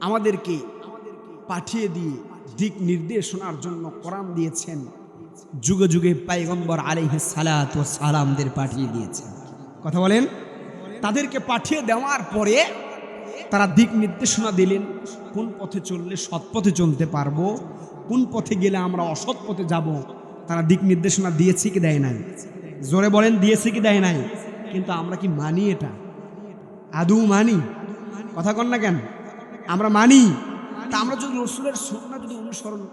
আমাদেরকে পাঠিয়ে দিয়ে দিক নির্দেশনার জন্য কোরআন দিয়েছেন, যুগে যুগে পয়গম্বর আলাইহিস সালাতু ওয়াস সালামদের পাঠিয়ে দিয়েছেন। কথা বলেন। তাদেরকে পাঠিয়ে দেওয়ার পরে তারা দিক নির্দেশনা দিলেন, কোন পথে চললে সৎ পথে চলতে পারবো, কোন পথে গেলে আমরা অসৎ পথে যাব। তারা দিক নির্দেশনা দিয়েছে কি দেয় নাই? জোরে বলেন, দিয়েছে কি দেয় নাই? কিন্তু আমরা কি মানি? এটা আদৌ মানি? কথা কন না কেন? আমরা মানি। তা আমরা যদি রাসূলের সুন্নাহ যদি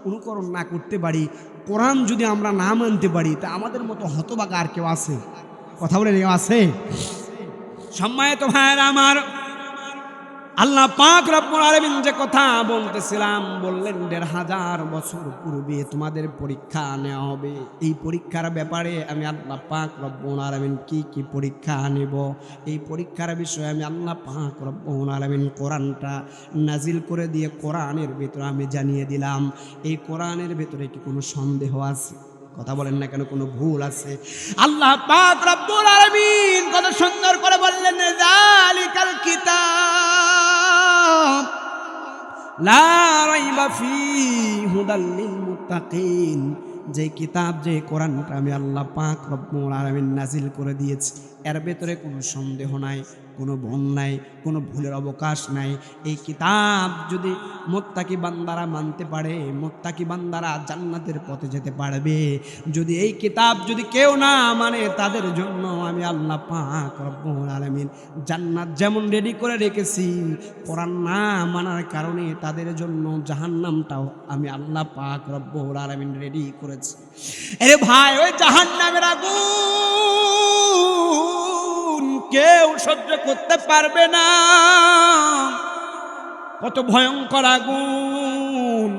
অনুকরণ না করতে পারি, কোরআন যদি আমরা না মানতে পারি, তা আমাদের মতো হতভাগা আর কেউ আছে? কথা বলে কেউ আছে? সম্মানিত ভাইয়েরা আমার, আল্লাহ পাক রব্বুল আলামিন যে কথা বলতেছিলাম, বললেন ১৫০০ বছর পূর্বে তোমাদের পরীক্ষা নেওয়া হবে। এই পরীক্ষার ব্যাপারে আমি আল্লাহ পাক রব্বুল আলামিন কি কি পরীক্ষা নেব, এই পরীক্ষার বিষয়ে আমি আল্লাহ পাক রব্বুল আলামিন কোরআনটা নাজিল করে দিয়ে কোরআনের ভিতরে আমি জানিয়ে দিলাম। এই কোরআনের ভিতরে কি কোনো সন্দেহ আছে? কথা বলেন না কেন? কোনো ভুল আছে? আল্লাহ পাক রব্বুল আলামিন কত সুন্দর করে বললেন, যালিকাল কিতাব লা রাইবা ফীহি হুদাল লিল মুত্তাকিন। যে কিতাব, যে কোরআনটা আমি আল্লাহ পাক রব্বুল আলামিন নাজিল করে দিয়েছি, এর ভেতরে কোনো সন্দেহ নাই, কোনো ভুল নাই, কোনো ভুলের অবকাশ নাই। এই কিতাব যদি মুত্তাকি বান্দারা মানতে পারে, মুত্তাকি বান্দারা জান্নাতের পথে যেতে পারবে। যদি এই কিতাব যদি কেউ না মানে, তাদের জন্য আমি আল্লাহ পাক রব্বুল আলামিন জান্নাত যেমন রেডি করে রেখেছি, কোরআন না মানার কারণে তাদের জন্য জাহান্নামটাও আমি আল্লাহ পাক রব্বুল আলামিন রেডি করেছি। আরে ভাই, ওই জাহান্নামের আগুন কেউ সহ্য করতে পারবে না। কত ভয়ঙ্কর আগুন!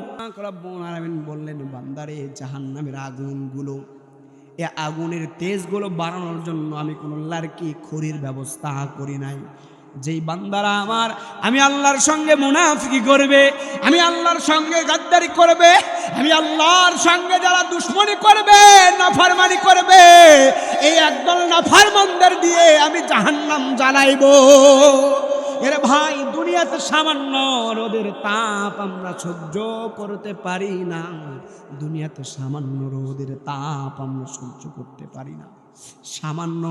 রব্বুল আলামিন বললেন, বান্দারে জাহান্নামের আগুনগুলো, এই আগুনের তেজগুলো বাড়ানোর জন্য আমি কোনো লার্কি খড়ির ব্যবস্থা করি নাই। যেই বান্দারা আমার আমি আল্লাহর সঙ্গে মুনাফিকি করবে, আমি আল্লাহর সঙ্গে গাদ্দারি করবে, আমি আল্লাহর সঙ্গে যারা দুশ্মনী করবে, নাফরমানি করবে, এই একদল নাফরমানদের দিয়ে আমি জাহান্নাম জ্বালাইব। এর ভাই, দুনিয়াতে সামান্য রোদের তাপ আমরা সহ্য করতে পারি না, দুনিয়াতে সামান্য রোদের তাপ আমরা সহ্য করতে পারি না। সামান্য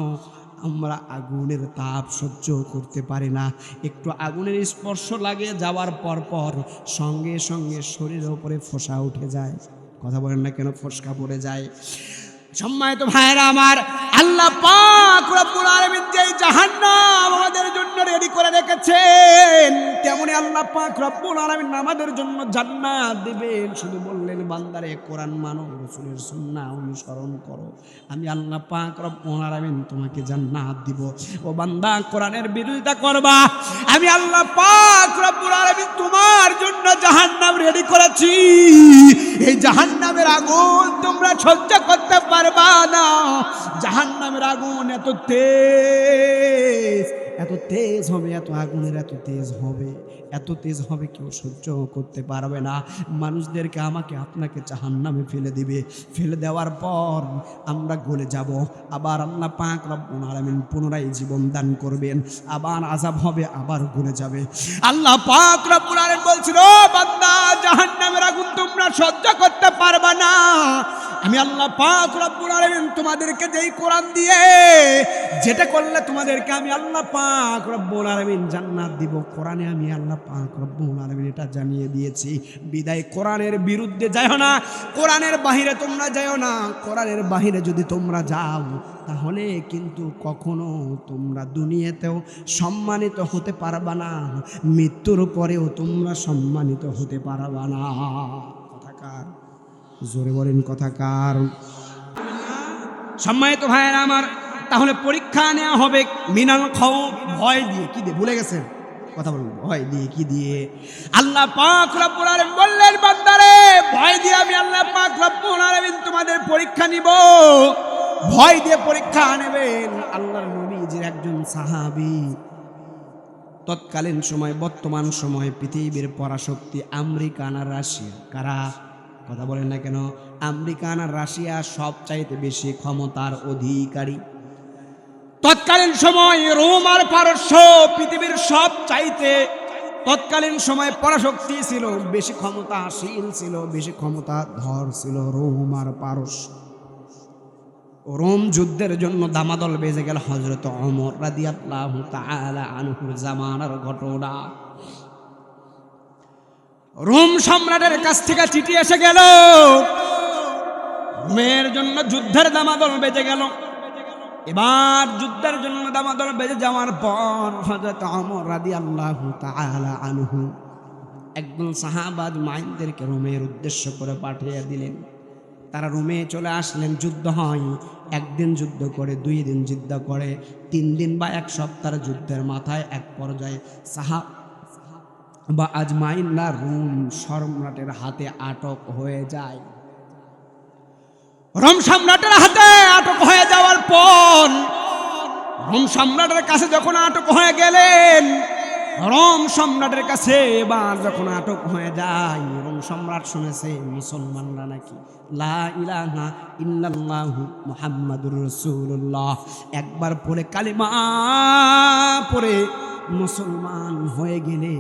আমরা আগুনের তাপ সহ্য করতে পারি না। একটু আগুনের স্পর্শ লাগে যাওয়ার পর পর সঙ্গে সঙ্গে শরীরের উপরে ফোসকা উঠে যায়। কথা বলেন না কেন? ফোসকা পড়ে যায়। সম্মানিত ভাইরা আমার, আল্লাহ পাক রব্বুল আলামিন যেই জাহান্নাম আমাদের জন্য রেডি করে রেখেছেন, তেমনি আল্লাহ পাক রব্বুল আলামিন আমাদের জন্য জান্নাত দিবেন। শুধু বললেন বান্দারে কোরআন মানো, রাসূলের সুন্নাহ অনুসরণ করো, আমি আল্লাহ পাক রব্বুল আলামিন তোমাকে জান্নাত দিব। ও বান্দা, কোরআনের বিরোধিতা করবা, আমি আল্লাহ পাক রব্বুল আলামিন তোমার জন্য জাহান্নাম রেডি করেছি। এই জাহান্নামের আগুন তোমরা সহ্য করতে পারবা না। জাহান্নামের আগুন এত তেজ, এত তেজ হবে, এত আগুনের এত তেজ হবে, এত তেজ হবে কেউ সহ্য করতে পারবে না। মানুষদেরকে আমাকে আপনাকে জাহান্নামে ফেলে দিবে। ফেলে দেওয়ার পর আমরা গলে যাব। আবার আল্লাহ পাক রব্বুল আলামিন পুনরায় জীবন দান করবেন। আবার আযাব হবে, আবার গলে যাবে। আল্লাহ পাক রব্বুল আলামিন বলছিল, ও বান্দা, জাহান্নামের আগুন তোমরা সহ্য করতে পারবে না। আমি আল্লাহ পাক রব্বুল আলামিন তোমাদেরকে যেই কোরআন দিয়ে যেটা করলে তোমাদেরকে আমি আল্লাহ পাক রব্বুল আলামিন জান্নাত দিব, কোরআনে আমি আল্লাহ পাক রব্বুল আলামিন এটা জানিয়ে দিয়েছি। বিদায় কোরআনের বিরুদ্ধে যাও না, কোরআনের বাহিরে তোমরা যাও না। কোরআনের বাহিরে যদি তোমরা যাও তাহলে কিন্তু কখনো তোমরা দুনিয়াতেও সম্মানিত হতে পারবা না, মৃত্যুর পরেও তোমরা সম্মানিত হতে পারবা না। কথাকার জোরে বলেন, কথাকার। সম্মানিত ভাইয়েরা আমার, তাহলে পরীক্ষা নেওয়া হবে মিনাল খাউফ, ভয় দিয়ে। কি দিয়ে? ভুলে গেছেন? কথা বলুন, ভয় দিয়ে। কি দিয়ে? আল্লাহ পাক রব্বুল আলামিন বললেন, বান্দারে, ভয় দিয়ে আমি আল্লাহ পাক রব্বুল আলামিন তোমাদের পরীক্ষা নিব। ভয় দিয়ে পরীক্ষা নেবেন। আল্লাহর নবীজির একজন সাহাবী, তৎকালীন সময়, বর্তমান সময় পৃথিবীর পরাশক্তি আমেরিকা না রাশিয়া? কারা? কথা বলেন না কেন? আমেরিকা না রাশিয়া সবচাইতে বেশি ক্ষমতার অধিকারী। তৎকালীন সময় রোম আর পারস্য পৃথিবীর সবচাইতে তৎকালীন সময় পরাশক্তি ছিল, বেশি ক্ষমতাশীল ছিল, বেশি ক্ষমতাধর ছিল রোম আর পারস্য। রোম যুদ্ধের জন্য দামাদল বেজে গেল হযরত ওমর রাদিয়াল্লাহু তাআলা আনহুর জামানার ঘটনা। রোম সম্রাটের কাছ থেকে চিঠি এসে গেল, রোমের জন্য যুদ্ধের দামাদল বেজে গেল। এবার যুদ্ধের জন্য দামাদল বেজে যাওয়ার পর হযরত ওমর রাদিয়াল্লাহু তাআলা আনহু একদল সাহাবা আজমাইনদেরকে রোমের উদ্দেশ্য করে পাঠিয়ে দিলেন। তারা রোমে চলে আসলেন। যুদ্ধ হয়, একদিন যুদ্ধ করে, 2 দিন যুদ্ধ করে, 3 দিন বা 1 সপ্তাহের যুদ্ধের মাথায় এক পর্যায়ে সাহাবা আজমাইনরা রোম সম্রাটের হাতে আটক হয়ে যায়। রোম সম্রাটের হাতে আটক হয়ে যাওয়ার পর রোম সম্রাটের কাছে যখন আটক হয়ে গেলেন, রোম সম্রাটের কাছে এবার যখন আটক হয়ে যায়, রোম সম্রাট শুনেছে মুসলমানরা নাকি লা ইলাহা ইল্লাল্লাহু মুহাম্মাদুর রাসূলুল্লাহ একবার পড়ে কালিমা পড়ে মুসলমান হয়ে গেলে,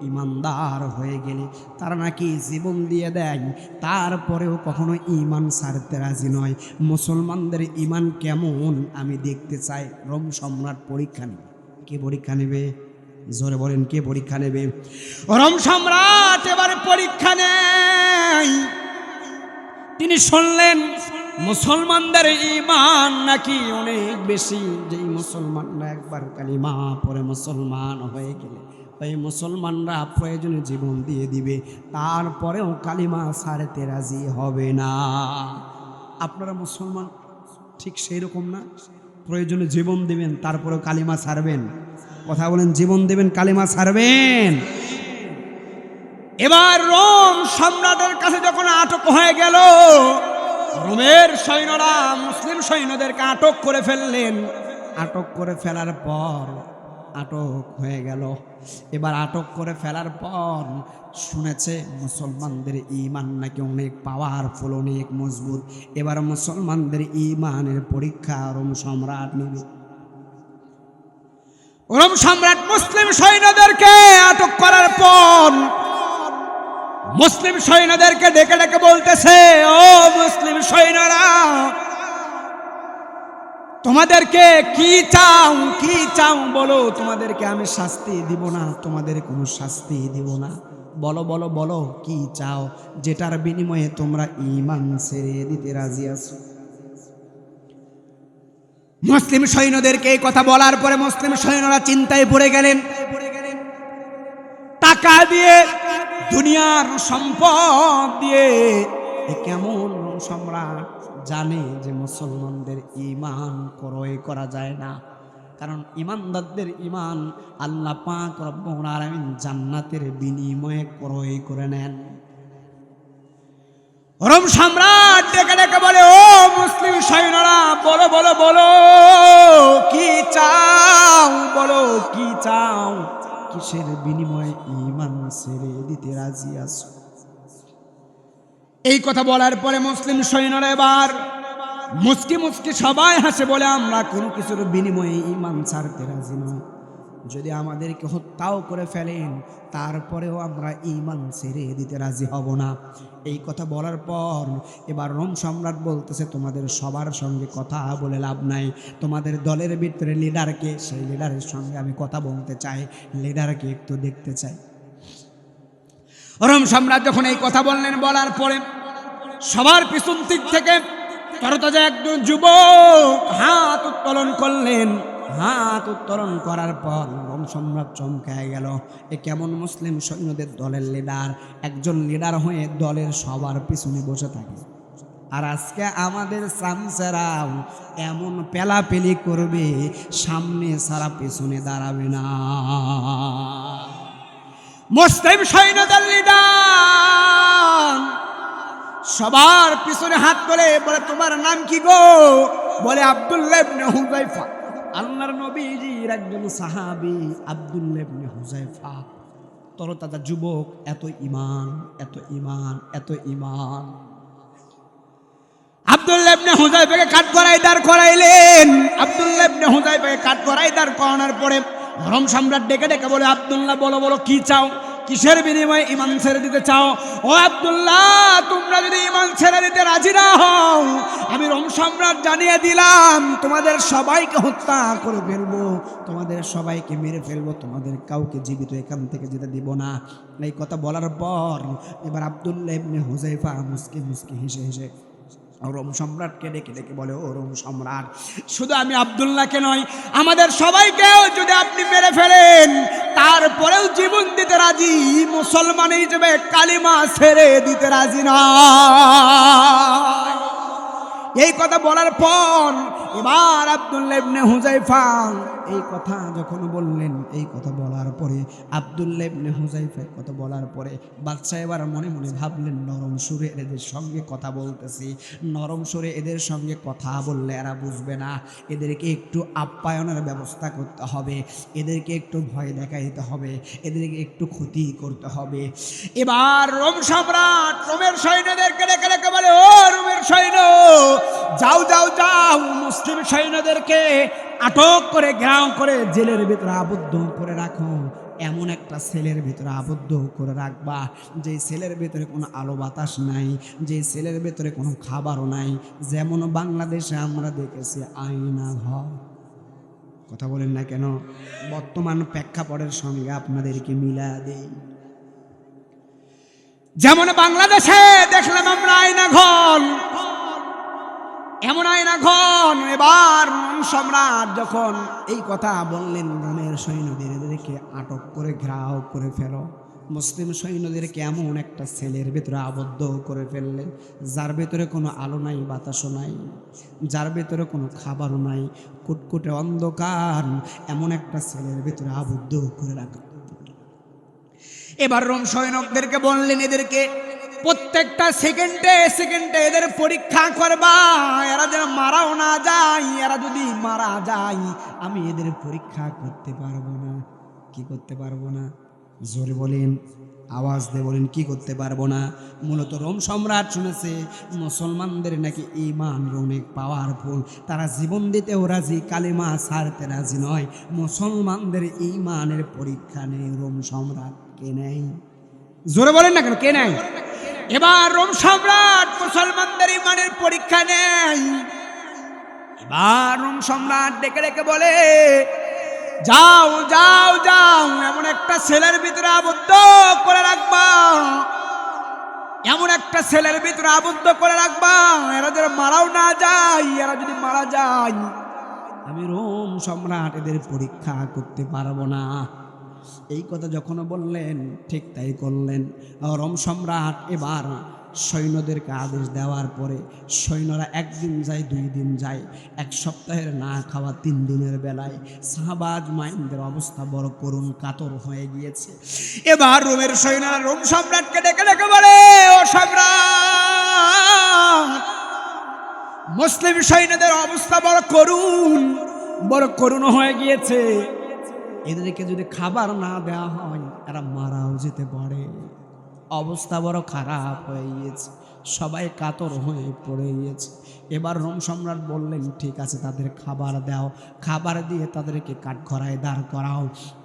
ইমানদার হয়ে গেলে তারা নাকি জীবন দিয়ে দেয়, তারপরেও কখনো ঈমান ছাড়তে রাজি নয়। মুসলমানদের ঈমান কেমন আমি দেখতে চাই। রোম সম্রাট পরীক্ষা নেবে। কে পরীক্ষা নেবে? জোরে বলেন, কে পরীক্ষা নেবে? রোম সম্রাট এবারে পরীক্ষা নেয়। তিনি শুনলেন মুসলমানদের ঈমান নাকি অনেক বেশি, যেই মুসলমানরা একবার কালিমা পড়ে মুসলমান হয়ে গেলে ওই মুসলমানরা প্রয়োজনে জীবন দিয়ে দিবে, তারপরেও কালিমা ছাড়তে রাজি হবে না। আপনারা মুসলমান ঠিক সেই রকম না? প্রয়োজনে জীবন দিবেন, তারপরেও কালিমা ছাড়বেন। কথা বলেন, জীবন দেবেন, কালিমা ছাড়বেন। এবার রোম সম্রাটের কাছে যখন আটক হয়ে গেল, রোমের সৈন্যরা মুসলিম সৈন্যদেরকে আটক করে ফেললেন। আটক করে ফেলার পর আটক হয়ে গেল। এবার আটক করে ফেলার পর শুনেছে মুসলমানদের ঈমান নাকি অনেক পাওয়ারফুল, অনেক মজবুত। এবার মুসলমানদের ঈমানের পরীক্ষা রোম সম্রাট নেবে। রোম সম্রাট মুসলিম সৈন্যদেরকে আটক করার পর মুসলিম সৈন্যদেরকে ডেকে ডেকে বলতেছে, ও মুসলিম সৈন্যরা, তোমাদেরকে কি চাও বলো, তোমাদেরকে আমি শাস্তি দিব না, তোমাদের কোনো শাস্তি দিব না। বলো বলো বলো কি চাও, যেটার বিনিময়ে তোমরা ঈমান ছেড়ে দিতে রাজি আছো। মুসলিম সৈন্যদেরকে এই কথা বলার পরে মুসলিম সৈন্যরা চিন্তায় পড়ে গেলেন। টাকা দিয়ে, দুনিয়ার সম্পদ দিয়ে এ কেমন সম্রাট জানে যে মুসলমানদের ঈমান ক্রয় করা যায় না। কারণ ঈমানদারদের ঈমান আল্লাহ পাক রব্বুল আলামিন জান্নাতের বিনিময়ে ক্রয় করে নেন। রোম সম্রাট ডেকে ডেকে বলে, ও মুসলিম সৈন্যরা, বলো বলো বলো কি চাও, বলো কি চাও, কিসের বিনিময়ে ঈমান ছেড়ে দিতে রাজি আছো। এই কথা বলার পরে মুসলিম সৈন্যরা এবার মুচকি মুচকি সবাই হাসে, বলে আমরা কোনো কিছুর বিনিময়ে ঈমান ছাড়তে রাজি নই। যদি আমাদেরকে হত্যাও করে ফেলেন তারপরেও আমরা ঈমান ছেড়ে দিতে রাজি হব না। এই কথা বলার পর এবার রোম সম্রাট বলতেছে, তোমাদের সবার সঙ্গে কথা বলে লাভ নাই, তোমাদের দলের ভিতরে লিডারকে, সেই লিডারের সঙ্গে আমি কথা বলতে চাই, লিডারকে একটু দেখতে চাই। রোম সম্রাট যখন এই কথা বললেন, বলার পরে সবার পিছন দিক থেকে তরতাজা একজন যুবক হাত উত্তোলন করলেন। হাত উত্তোলন করার পর রোম সম্রাট চমকায় গেল, এ কেমন মুসলিম সৈন্যদের দলের লিডার, একজন লিডার হয়ে দলের সবার পিছনে বসে থাকে। আর আজকে আমাদের সামসেরাও এমন পেলাপেলি করবে, সামনে সারা পিছনে দাঁড়াবে না। মুসলিম সৈন্যদের লিডার সবার পিছনে হাত করে বলে, তোমার নাম কি গো? বলে আব্দুল্লাহ ইবনে হুযায়ফা, আল্লাহর নবীজির একজন সাহাবী আব্দুল্লাহ ইবনে হুযায়ফা। তরতাজা যুবক, এত ঈমান, এত ঈমান, এত ঈমান। আব্দুল্লাহ ইবনে হুযায়ফাকে কাঠ গড়ায় দাঁড় করাইলেন। আব্দুল্লাহ ইবনে হুযায়ফাকে কাঠ গড়ায় দাঁড় করানোর পরে রোম সম্রাট ডেকে ডেকে বলে, আব্দুল্লাহ বলো বলো কি চাও, কিসের বিনিময়ে ঈমান ছেড়ে দিতে চাও? ও আব্দুল্লাহ, তোমরা যদি ঈমান ছেড়ে দিতে রাজি না হও, আমি রোম সম্রাট জানিয়ে দিলাম তোমাদের সবাইকে হত্যা করে ফেলবো, তোমাদের সবাইকে মেরে ফেলবো, তোমাদের কাউকে জীবিত এখান থেকে যেতে দিব না। এই কথা বলার পর এবার আব্দুল্লাহ ইবনে হুযায়ফা মুস্কি মুস্কি হেসে হেসে রোম সম্রাটকে ডেকে ডেকে বলে, ও রোম সম্রাট, শুধু আমি আব্দুল্লাহকে নয়, আমাদের সবাইকেও যদি আপনি মেরে ফেলেন তারপরেও জীবন দিতে রাজি, মুসলমান হিসেবে কালিমা ছেড়ে দিতে রাজি না। এই কথা বলার পর এবার আব্দুল্লাহ ইবনে হুযায়ফা এই কথা যখন বললেন, এই কথা বলার পরে আব্দুল্লাহ ইবনে হুযায়ফা কথা বলার পরে বাদশা এবার মনে মনে ভাবলেন, নরম সুরে এদের সঙ্গে কথা বলতেছি, নরম সুরে এদের সঙ্গে কথা বললে এরা বুঝবে না, এদেরকে একটু আপ্যায়নের ব্যবস্থা করতে হবে, এদেরকে একটু ভয় দেখাইতে হবে, এদেরকে একটু ক্ষতি করতে হবে। এবার রোম সম্রাট রোমের সৈন্যদেরকে ডেকে ডেকে বলে, ও রোমের সৈন্য, যাও যাও যাও, মুসলিম সৈন্যদেরকে আটক করে ঘেরাও করে জেলের ভিতরে আবদ্ধ করে রাখো। এমন একটা সেলের ভিতরে আবদ্ধ করে রাখবা যে সেলের ভিতরে কোনো আলো বাতাস নাই, যে সেলের ভিতরে কোনো খাবারও নাই, যেমন বাংলাদেশে আমরা দেখেছি আয়না ঘর। কথা বলেন না কেন? বর্তমান প্রেক্ষাপটের সঙ্গে আপনাদেরকে মিলা দেই। যেমন বাংলাদেশে দেখলাম আমরা আয়না ঘর, এমন আয়না ঘর। এবার সম্রাট যখন এই কথা বললেন, রোমের সৈন্যদেরকে আটক করে ঘেরাও করে ফেলো, মুসলিম সৈন্যদেরকে এমন একটা সেলের ভিতরে আবদ্ধ করে ফেললেন যার ভিতরে কোনো আলো নাই, বাতাসও নাই, যার ভিতরে কোনো খাবারও নাই, কুটকুটে অন্ধকার, এমন একটা সেলের ভিতরে আবদ্ধ করে রাখা। এবার রোম সৈনিকদেরকে বললেন, এদেরকে প্রত্যেকটা সেকেন্ডে সেকেন্ডে এদের পরীক্ষা করবা, এরা যেন মারাও না যায়, এরা যদি মারা যায় আমি এদের পরীক্ষা করতে পারবো না। কি করতে পারবো না? জোরে বলেন, আওয়াজ দিয়ে বলেন, কি করতে পারবো না? মূলত রোম সম্রাট শুনেছে মুসলমানদের নাকি ঈমান অনেক পাওয়ারফুল, তারা জীবন দিতেও রাজি, কালিমা ছাড়তে রাজি নয়। মুসলমানদের ঈমানের পরীক্ষা নেই, রোম সম্রাট কে নেই? জোরে বলেন না কেন, কে নেই? এবার রোম সম্রাট মুসলমানদের ঈমানের পরীক্ষা নেই। এবার রোম সম্রাট ডেকে ডেকে বলে, যাও যাও যাও, এমন একটা ছেলের ভিতরে আবদ্ধ করে রাখবা, এমন একটা ছেলের ভিতরে আবদ্ধ করে রাখবা, এরা যেন মারাও না যায়। এরা যদি মারা যায় আমি রোম সম্রাট এদের পরীক্ষা করতে পারবো না। এই কথা যখন বললেন ঠিক তাই করলেন। রোম সম্রাট এবার সৈন্যদেরকে আদেশ দেওয়ার পরে সৈন্যরা একদিন যায়, 2 দিন যায়, 1 সপ্তাহের না খাওয়া 3 দিনের বেলায় শাহবাজ মাইনদের অবস্থা বড় করুণ কাতর হয়ে গিয়েছে। এবার রোমের সৈন্যরা রোম সম্রাটকে ডেকে ডেকে বলে, ও সম্রাট, মুসলিম সৈন্যদের অবস্থা বড় করুণ হয়ে গিয়েছে। এদেরকে যদি খাবার না দেওয়া হয় এরা মারাও যেতে পারে। অবস্থা বড় খারাপ হয়ে গিয়েছে, সবাই কাতর হয়ে পড়ে গিয়েছে। এবার রোম সম্রাট বললেন, ঠিক আছে, তাদের খাবার দাও, খাবার দিয়ে তাদেরকে কাঠখড়ায় দাঁড় করাও।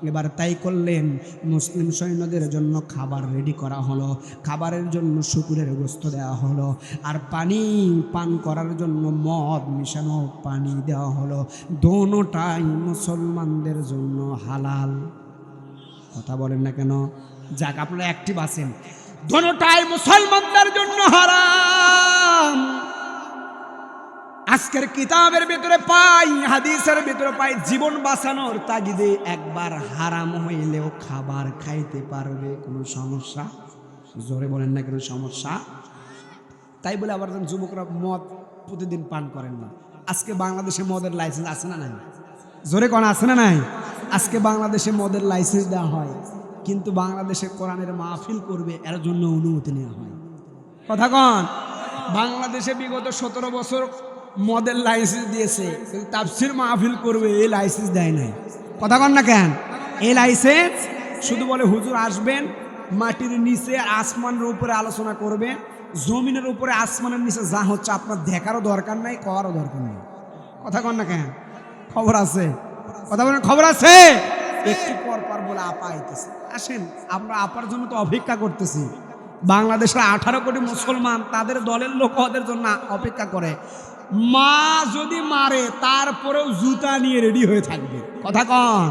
এবার তাই করলেন। মুসলিম সৈন্যদের জন্য খাবার রেডি করা হলো, খাবারের জন্য শুকুরের গোশত দেওয়া হলো, আর পানি পান করার জন্য মদ মিশানো পানি দেওয়া হলো। দোনোটাই মুসলমানদের জন্য হালাল। কথা বলেন না কেন? যাক, আপনারা অ্যাক্টিভ আছেন। দোনোটাই মুসলমানদের জন্য হারাম। আজকের কিতাবের ভিতরে পাই, হাদিসের ভিতরে পাই, জীবন বাঁচানোর তাগিদে একবার হারাম হইলেও খাবার খাইতে পারবে, কোনো সমস্যা। জোরে বলেন না কেন? সমস্যা। তাই বলে আবার যুবকরা মদ প্রতিদিন পান করেন না। আজকে বাংলাদেশে মদের লাইসেন্স আছে না নাই? জোরে কোন আছে না নাই? আজকে বাংলাদেশে মদের লাইসেন্স দেওয়া হয়, কিন্তু বাংলাদেশে কোরআনের মাহফিল করবে এর জন্য অনুমতি নেওয়া হয়। কথা কন? বাংলাদেশে বিগত 17 বছর মদের লাইসেন্স দিয়েছে, কিন্তু তাফসীর মাহফিল করবে এই লাইসেন্স দেয় নাই। কথা কন না কেন? এই লাইসেন্স শুধু বলে হুজুর আসবেন, মাটির নিচে আসমানের উপরে আলোচনা করবে, জমিনের উপরে আসমানের নিচে যা হচ্ছে আপনার দেখারও দরকার নাই, করারও দরকার নেই। কথা কন না কেন? খবর আছে? কথা বলেন, খবর আছে? একটু পর পর বলে আপা আইতেছে, আসেন, আমরা আপার জন্য তো অপেক্ষা করতেছি। বাংলাদেশের 18 কোটি মুসলমান, তাদের দলের লোক ওদের জন্য অপেক্ষা করে। মা যদি মারে তারপরেও জুতা নিয়ে রেডি হয়ে থাকবে। কথা কন?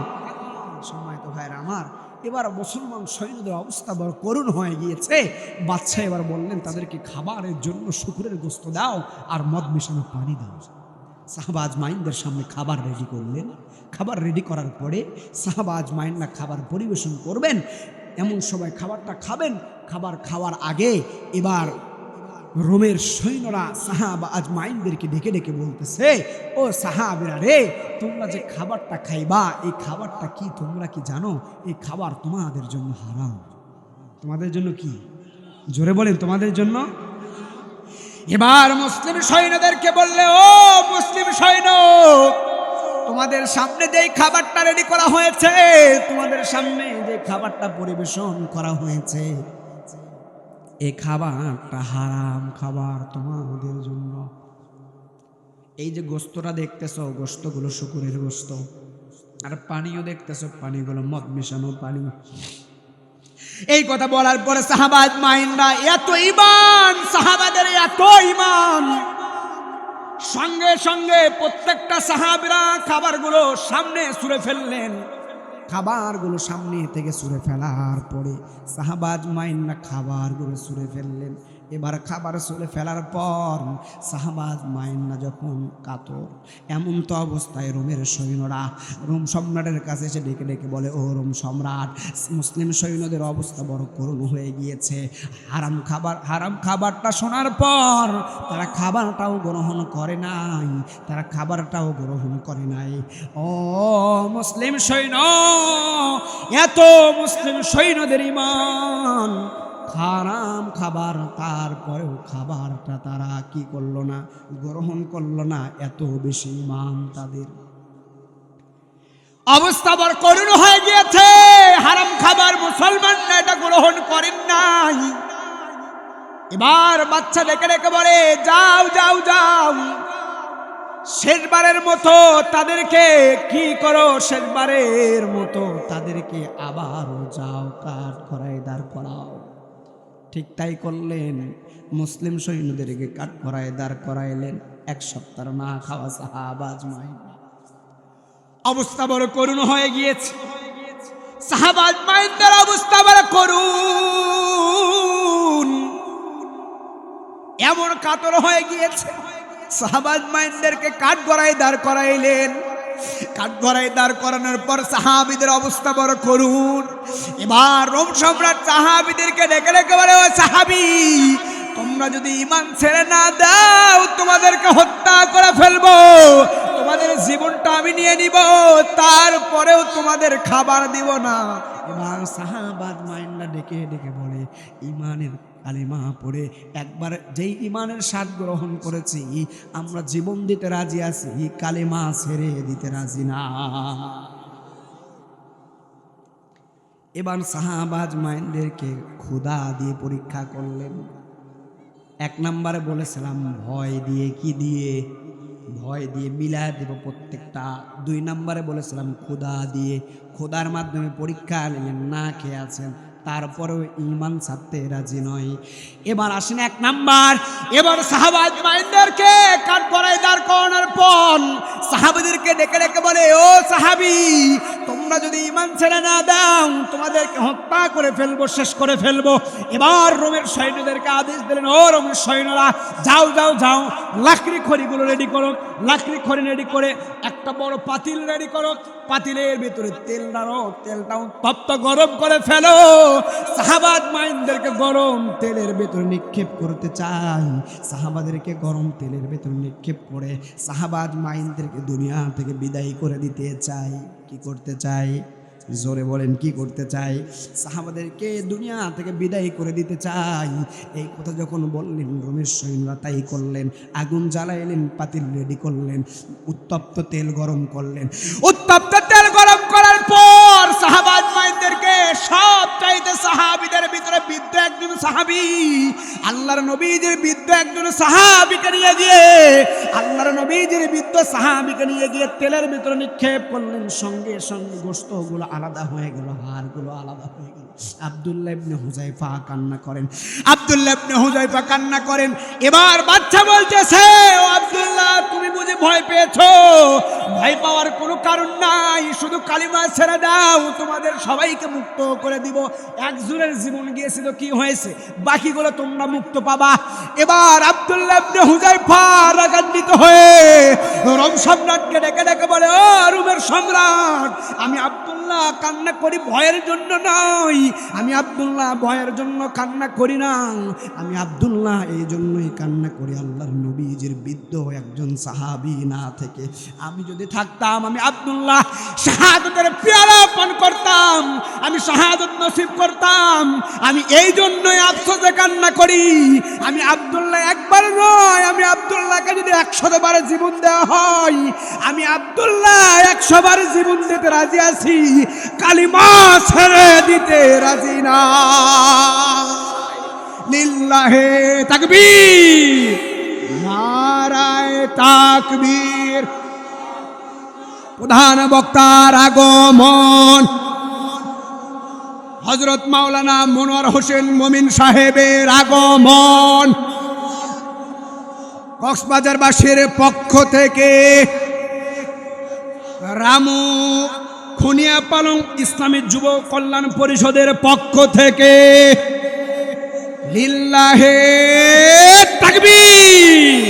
সময় তো ভাইরা আমার, এবার মুসলমান সৈন্যদের অবস্থা বড় করুণ হয়ে গিয়েছে। বাদশা এবার বললেন, তাদেরকে খাবারের জন্য শুকুরের গোশত দাও আর মদ মিশানো পানি দাও। শাহবাজ মাইনদের সামনে খাবার রেডি করলেন। খাবার রেডি করার পরে শাহবাজ মাইনরা খাবার পরিবেশন করবেন। এমন সময় খাবারটা খাবেন। খাবার খাওয়ার আগে এবার রোমের সৈন্যরা শাহবাজ মাইনদেরকে ডেকে ডেকে বলতেছে, ও সাহাবীরা রে, তোমরা যে খাবারটা খাইবা এই খাবারটা কি তোমরা কি জানো? এই খাবার তোমাদের জন্য হারাম। তোমাদের জন্য কি? জোরে বলেন, তোমাদের জন্য। এবার মুসলিম সৈন্যদেরকে বললে, ও মুসলিম সৈন্য, তোমাদের সামনে যে খাবারটা রেডি করা হয়েছে, তোমাদের সামনে যে খাবারটা পরিবেশন করা হয়েছে, এই খাবারটা হারাম খাবার তোমাদের জন্য। এই যে গোশতটা দেখতেছো, গোশতগুলো শুকুরের গোশত, আর পানিও দেখতেছো, পানিগুলো মদ মেশানো পানি। এই কথা বলার পরে সাহাবাজ মাইনরা, এত ঈমান, সাহাবাদের এত ঈমান, সঙ্গে সঙ্গে প্রত্যেকটা সাহাবীরা খাবারগুলো সামনে ছুঁড়ে ফেললেন। খাবারগুলো সামনে থেকে ছুঁড়ে ফেলার পরে সাহাবাজ মাইনরা খাবারগুলো ছুঁড়ে ফেললেন। এবার খাবার ছুঁড়ে ফেলার পর সাহাবাজ মাইনরা যখন কাতর, এমন তো অবস্থায় রোমের সৈন্যরা রোম সম্রাটের কাছে এসে ডেকে ডেকে বলে, ও রোম সম্রাট, মুসলিম সৈন্যদের অবস্থা বড় করুণ হয়ে গিয়েছে। হারাম খাবারটা শোনার পর তারা খাবারটাও গ্রহণ করে নাই। ও মুসলিম সৈন্য, এত মুসলিম সৈন্যদের ঈমান, হারাম খাবার, তারপরেও খাবারটা তারা কি করলো না? গ্রহণ করলো না। এত বেশি ঈমান তাদের। অবস্থা বড় করুণ হয়ে গিয়েছে। হারাম খাবার মুসলমানরা এটা গ্রহণ করেন নাই। এবার বাচ্চা ডেকে ডেকে বলে, যাও যাও যাও, শেষবারের মতো তাদেরকে কি করো, শেষবারের মতো তাদেরকে আবারও যাও কাঠখড়ায় দাঁড় করাও। ঠিক তাই করলেন। মুসলিম সৈন্যদেরকে কাঠখড়ায় দাঁড় করাইলেন। এক সপ্তাহ না খাওয়া সাহাবা আজমাইন। অবস্থা বড় করুণ হয়ে গিয়েছে, সাহাবা আজমাইনদের অবস্থা বড় করুণ, এমন কাতর হয়ে গিয়েছে। সাহাবা আজমাইনদেরকে কাঠগড়ায় দাঁড় করাইলেন। কাঠগড়ায় দাঁড় করানোর পর সাহাবীদের অবস্থা বড় করুণ। এবার রোম সম্রাট সাহাবীদেরকে ডেকে ডেকে বলে, ও সাহাবী, তোমরা যদি ঈমান ছেড়ে না দাও তোমাদেরকে হত্যা করে ফেলবো, তোমাদের জীবনটা আমি নিয়ে নিব, তারপরেও তোমাদের খাবার দিব না। এবার সাহাবা আজমাইনরা ডেকে ডেকে বলে, ঈমানের কালিমা পড়ে একবার যেই ঈমানের স্বাদ গ্রহণ করেছি আমরা জীবন দিতে রাজি আছি, কালিমা ছেড়ে দিতে রাজি না। এবার সাহাবা আজমাইনদেরকে ক্ষুধা দিয়ে পরীক্ষা করলেন। এক নম্বরে বলেছিলাম ভয় দিয়ে, কি দিয়ে? ভয় দিয়ে মিলায় দেব প্রত্যেকটা। দুই নম্বরে বলেছিলাম ক্ষুধা দিয়ে, ক্ষুধার মাধ্যমে পরীক্ষা নিলেন, না খেয়ে আছেন তারপরেও ঈমান ছাড়তে রাজি নয়। এবার আসেন এক নাম্বার। এবার সাহাবা আজমাইনদেরকে কাঠগড়ায় দাঁড় করানোর পর সাহাবীদেরকে ডেকে ডেকে বলে, ও সাহাবী, তোমরা যদি ঈমান ছেড়ে না দাও তোমাদেরকে হত্যা করে ফেলবো, শেষ করে ফেলবো। এবার রোমের সৈন্যদেরকে আদেশ দিলেন, ও রোমের সৈন্যরা, যাও যাও যাও, লাকড়ি খড়িগুলো রেডি করো, লাকড়ি খড়ি রেডি করে একটা বড় পাতিল রেডি করো, পাতিলের ভিতরে তেল দাও, তেলটা উত্তপ্ত গরম করে ফেলো। সাহাবা আজমাইনদেরকে গরম তেলের ভেতরে নিক্ষেপ করতে চাই। সাহাবাদেরকে গরম তেলের ভেতরে নিক্ষেপ করে সাহাবা আজমাইনদেরকে দুনিয়া থেকে বিদায় করে দিতে চাই। কি করতে চাই? জোরে বলেন, কি করতে চাই? সাহাবাদেরকে দুনিয়া থেকে বিদায় করে দিতে চাই। এই কথা যখন বললেন রোমের সৈন্যরা তাই করলেন। আগুন জ্বালাইলেন, পাতিল রেডি করলেন, উত্তপ্ত তেল গরম করলেন। উত্তপ্ত তেল গরম করার পর সাহাবা আজমাইনদেরকে সব চাইতে সাহাবীদের ভিতরে বৃদ্ধ একজন সাহাবী, আল্লাহর নবীজির বৃদ্ধ একজন সাহাবীকে নিয়ে গিয়ে, আল্লাহর নবীজির বৃদ্ধ সাহাবীকে নিয়ে গিয়ে তেলের ভিতরে নিক্ষেপ করলেন। সঙ্গে সঙ্গে গোশতগুলো আলাদা হয়ে গেল, হাড়গুলো আলাদা হয়ে গেল। আব্দুল্লাহ ইবনে হুযায়ফা কান্না করেন, আব্দুল্লাহ ইবনে হুযায়ফা কান্না করেন। এবার বাচ্চা বলতেছে, ও আব্দুল্লাহ, তুমি বুঝি ভয় পেয়েছো? ভয় পাওয়ার কোনো কারণ নাই, শুধু কালিমা ছেড়ে দাও, তোমাদের সবাইকে মুক্ত করে দিব। একজনের জীবন গিয়েছিল, কি হয়েছে? বাকিগুলো তোমরা মুক্ত পাবা। এবার আব্দুল্লাহ ইবনে হুযায়ফা রাগান্বিত হয়ে রোম সম্রাটকে ডেকে ডেকে বলে, ও রোমের সম্রাট, আমি আব্দুল্লাহ কান্না করি ভয়ের জন্য নয়, আমি আব্দুল্লাহ ভয়ের জন্য কান্না করি না, আমি আব্দুল্লাহ এই জন্যই কান্না করি আল্লাহর নবীজির বৃদ্ধ একজন সাহাবী না থেকে আমি যদি থাকতাম, আমি আব্দুল্লাহ শাহাদাতের পেয়ালা পান করতাম, আমি শাহাদাত নসিব করতাম। আমি এই জন্যই আফসোসে কান্না করি। আমি আব্দুল্লাহ একবার নয়, আমি আব্দুল্লাহকে যদি 100 বার জীবন দেওয়া হয়, আমি আব্দুল্লাহ 100 বার জীবন দিতে রাজি আছি, কালিমা ছেড়ে দিতে রাজি না। লিল্লাহে তাকবীর, নারায়ে তাকবীর। প্রধান বক্তার আগমন, হযরত মাওলানা মনোয়ার হোসেন মমিন সাহেবের আগমন। কক্সবাজারবাসীর পক্ষ থেকে, রামু খুনিয়া পালং ইসলামী যুব কল্যাণ পরিষদের পক্ষ থেকে লিল্লাহে তাকবীর।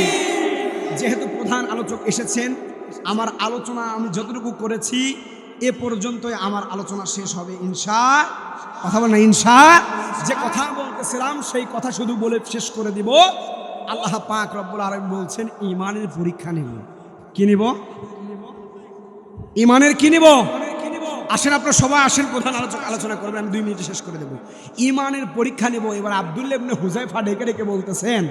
যেহেতু প্রধান আলোচক এসেছেন, আমার আলোচনা আমি যতটুকু করেছি এ পর্যন্তই আমার আলোচনা শেষ হবে ইনশাআল্লাহ। কথা বলেন ইনশা। যে কথা বলতেছিলাম সেই কথা শুধু বলে শেষ করে দিব। আল্লাহ পাক রব্বুল আলামিন বলছেন ঈমানের পরীক্ষা নিব। কি নিব? ঈমানের কি নিব? আসেন আপনারা সবাই আসেন, প্রধান আলোচক আলোচনা করবেন, আমি 2 মিনিটে শেষ করে দেব। ঈমানের পরীক্ষা নিব। এবার আব্দুল্লাহ ইবনে হুযায়ফা ডেকে ডেকে বলতেছেন,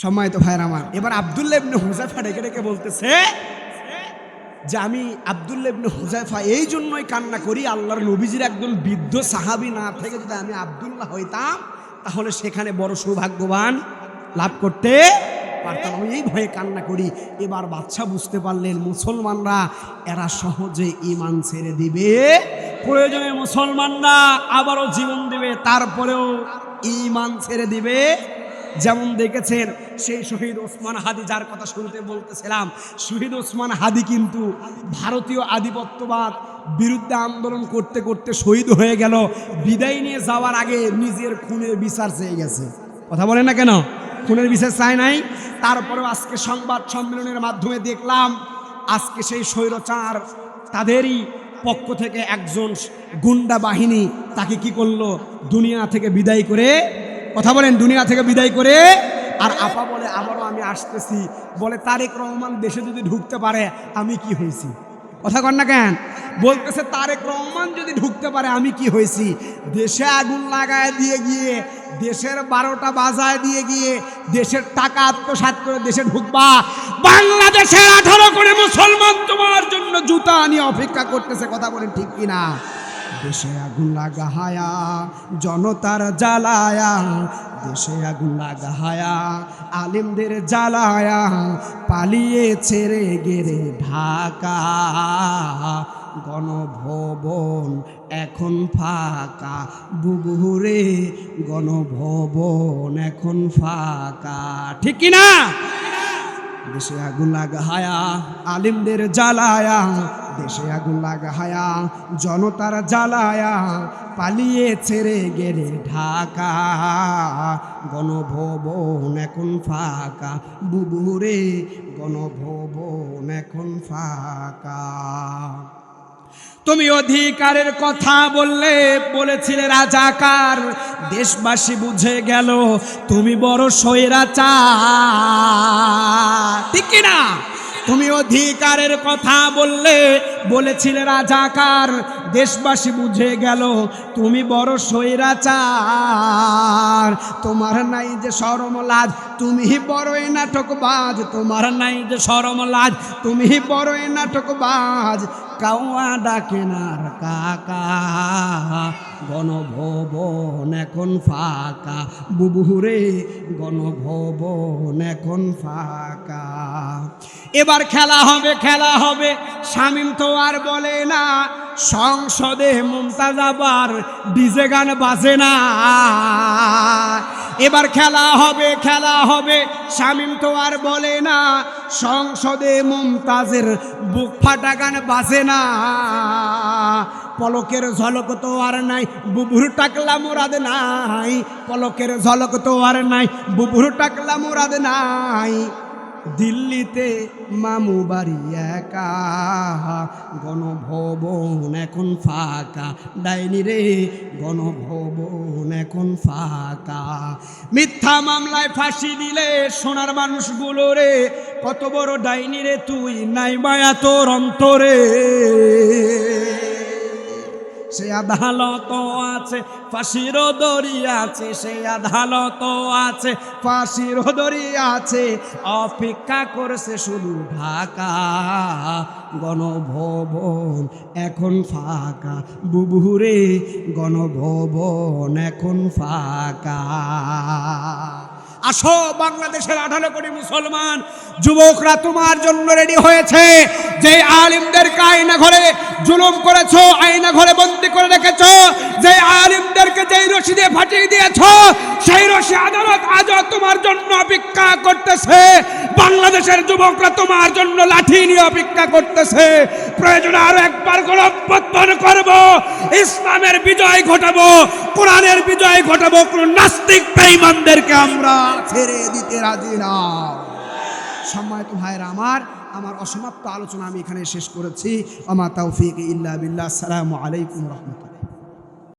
সম্মানিত ভাইরা আমার, এবার আব্দুল্লাহ ইবনে হুযায়ফা ডেকে ডেকে বলতেছে যে আমি আব্দুল্লাহ ইবনে হুযায়ফা এই জন্যই কান্না করি, আল্লাহর নবীজির একজন বৃদ্ধ সাহাবী না থেকে যদি আমি আব্দুল্লাহ হইতাম তাহলে সেখানে বড় সৌভাগ্যবান লাভ করতে পারতাম। আমি এই ভয়ে কান্না করি। এবার বাদশা বুঝতে পারলেন মুসলমানরা এরা সহজে ঈমান ছেড়ে দিবে, প্রয়োজনে মুসলমানরা আবারও জীবন দেবে, তারপরেও ঈমান ছেড়ে দিবে। যেমন দেখেছেন সেই শহীদ ওসমান হাদি, যার কথা শুনতে বলতেছিলাম, শহীদ ওসমান হাদি কিন্তু ভারতীয় আধিপত্যবাদ বিরুদ্ধে আন্দোলন করতে করতে শহীদ হয়ে গেল। বিদায় নিয়ে যাওয়ার আগে নিজের খুনের বিচার চেয়ে গেছে। কথা বলেন না কেন? খুনের বিচার চায় নাই। তারপরেও আজকে সংবাদ সম্মেলনের মাধ্যমে দেখলাম আজকে সেই স্বৈরাচার তাদেরই পক্ষ থেকে একজন গুন্ডা বাহিনী তাকে কি করলো, দুনিয়া থেকে বিদায় করে, কথা বলেন, দুনিয়া থেকে বিদায় করে। আর আপা বলে আবারও আমি আসতেছি, বলে তারেক রহমান দেশে যদি ঢুকতে পারে আমি কি হয়েছি? কথা কন না কেন? বলতেছে তারেক রহমান যদি ঢুকতে পারে আমি কি হয়েছি? দেশে আগুন লাগায় দিয়ে গিয়ে, দেশের 12টা বাজায় দিয়ে গিয়ে দেশের টাকা আত্মসাৎ করে দেশে ঢুকবা, বাংলাদেশের 18 কোটি মুসলমান তোমার জন্য জুতা নিয়ে অপেক্ষা করতেছে। কথা বলেন ঠিক কিনা? দেশে আগুন লাগাহায়া জনতার জ্বালায়া, দেশে আগুন লাগাহায়া আলিমদের জ্বালায়া, পালিয়ে ছেড়ে গেরে ঢাকা, গণভবন এখন ফাঁকা, বুবুরে গণভবন এখন ফাঁকা। ঠিক কিনা? দেশে আগুন লাগাহায়া আলিমদের জ্বালায়া, দেশে আগুন লাগাহায়া জনতার জ্বালায়া, পালিয়ে ছেড়ে গেলে ঢাকা, গণভবন এখন ফাঁকা, বুবুরে গণভবন এখন ফাঁকা। তুমি অধিকারের কথা বললে, বলেছিলে রাজাকার, দেশবাসী বুঝে গেল তুমি বড় স্বৈরাচার। ঠিক কিনা? তুমি অধিকারের কথা বললে, বলেছিলে রাজাকার, দেশবাসী বুঝে গেল তুমি বড় স্বৈরাচার। তোমার নাই যে শরম লাজ, তুমি বড়ই নাটকবাজ, তোমার নাই যে শরম লাজ, তুমি বড়ই নাটকবাজ। কাউয়া ডাকে নার কাকা, গণভবন এখন ফাঁকা, বুবুরে গণভবন এখন ফাঁকা। এবার খেলা হবে, খেলা হবে, শামীম তো আর বলে না, সংসদে মুমতাজ আবার ডিজে গান বাজে না। এবার খেলা হবে, খেলা হবে, শামীম তো আর বলে না, সংসদে মুমতাজের বুক ফাটা গান বাজে না। পলকের ঝলক তো আর নাই, বুবুর টাকলা মুরাদ নাই, পলকের ঝলক তো আর নাই, বুবুর টাকলা মুরাদ নাই। দিল্লিতে মামু বাড়ি একা, গণভবন এখন ফাঁকা, ডাইনি রে গণভবন এখন ফাঁকা। মিথ্যা মামলায় ফাঁসি দিলে সোনার মানুষগুলো রে, কত বড় ডাইনি রে তুই, নাই মায়া তোর অন্তরে। সে আদালত আছে ফাঁসির দড়ি আছে, সে আদালত আছে ফাঁসির দড়ি আছে, অপেক্ষা করছে শুধু ঢাকা, গণভবন এখন ফাঁকা, বুবুরে গণভবন এখন ফাঁকা। আসো, বাংলাদেশের 18 কোটি মুসলমান যুবকরা তোমার জন্য রেডি হয়েছে। যে আলিমদেরকে আয়না ঘরে জুলুম করেছো, আয়না ঘরে বন্দি করে রেখেছো, যে আলিমদেরকে যেই রশি দিয়ে ফাটিয়ে দিয়েছো, সেই রশি আদালত আজও তোমার জন্য অপেক্ষা করতেছে। বাংলাদেশের যুবকরা তোমার জন্য লাঠি নিয়ে অপেক্ষা করতেছে। প্রয়োজনে আরো একবার গণঅভ্যুত্থান করব, ইসলামের বিজয় ঘটাবো, কোরআনের বিজয় ঘটাবো। কোন নাস্তিক বেঈমানদেরকে আমরা ছেড়ে দিতে রাজি না। সম্মানিত ভাইরা আমার, আমার অসমাপ্ত আলোচনা আমি এখানে শেষ করেছি। আমা তাওফীক ইল্লা বিল্লাহ। আসসালামু আলাইকুম ওয়া রাহমাতুল্লাহ।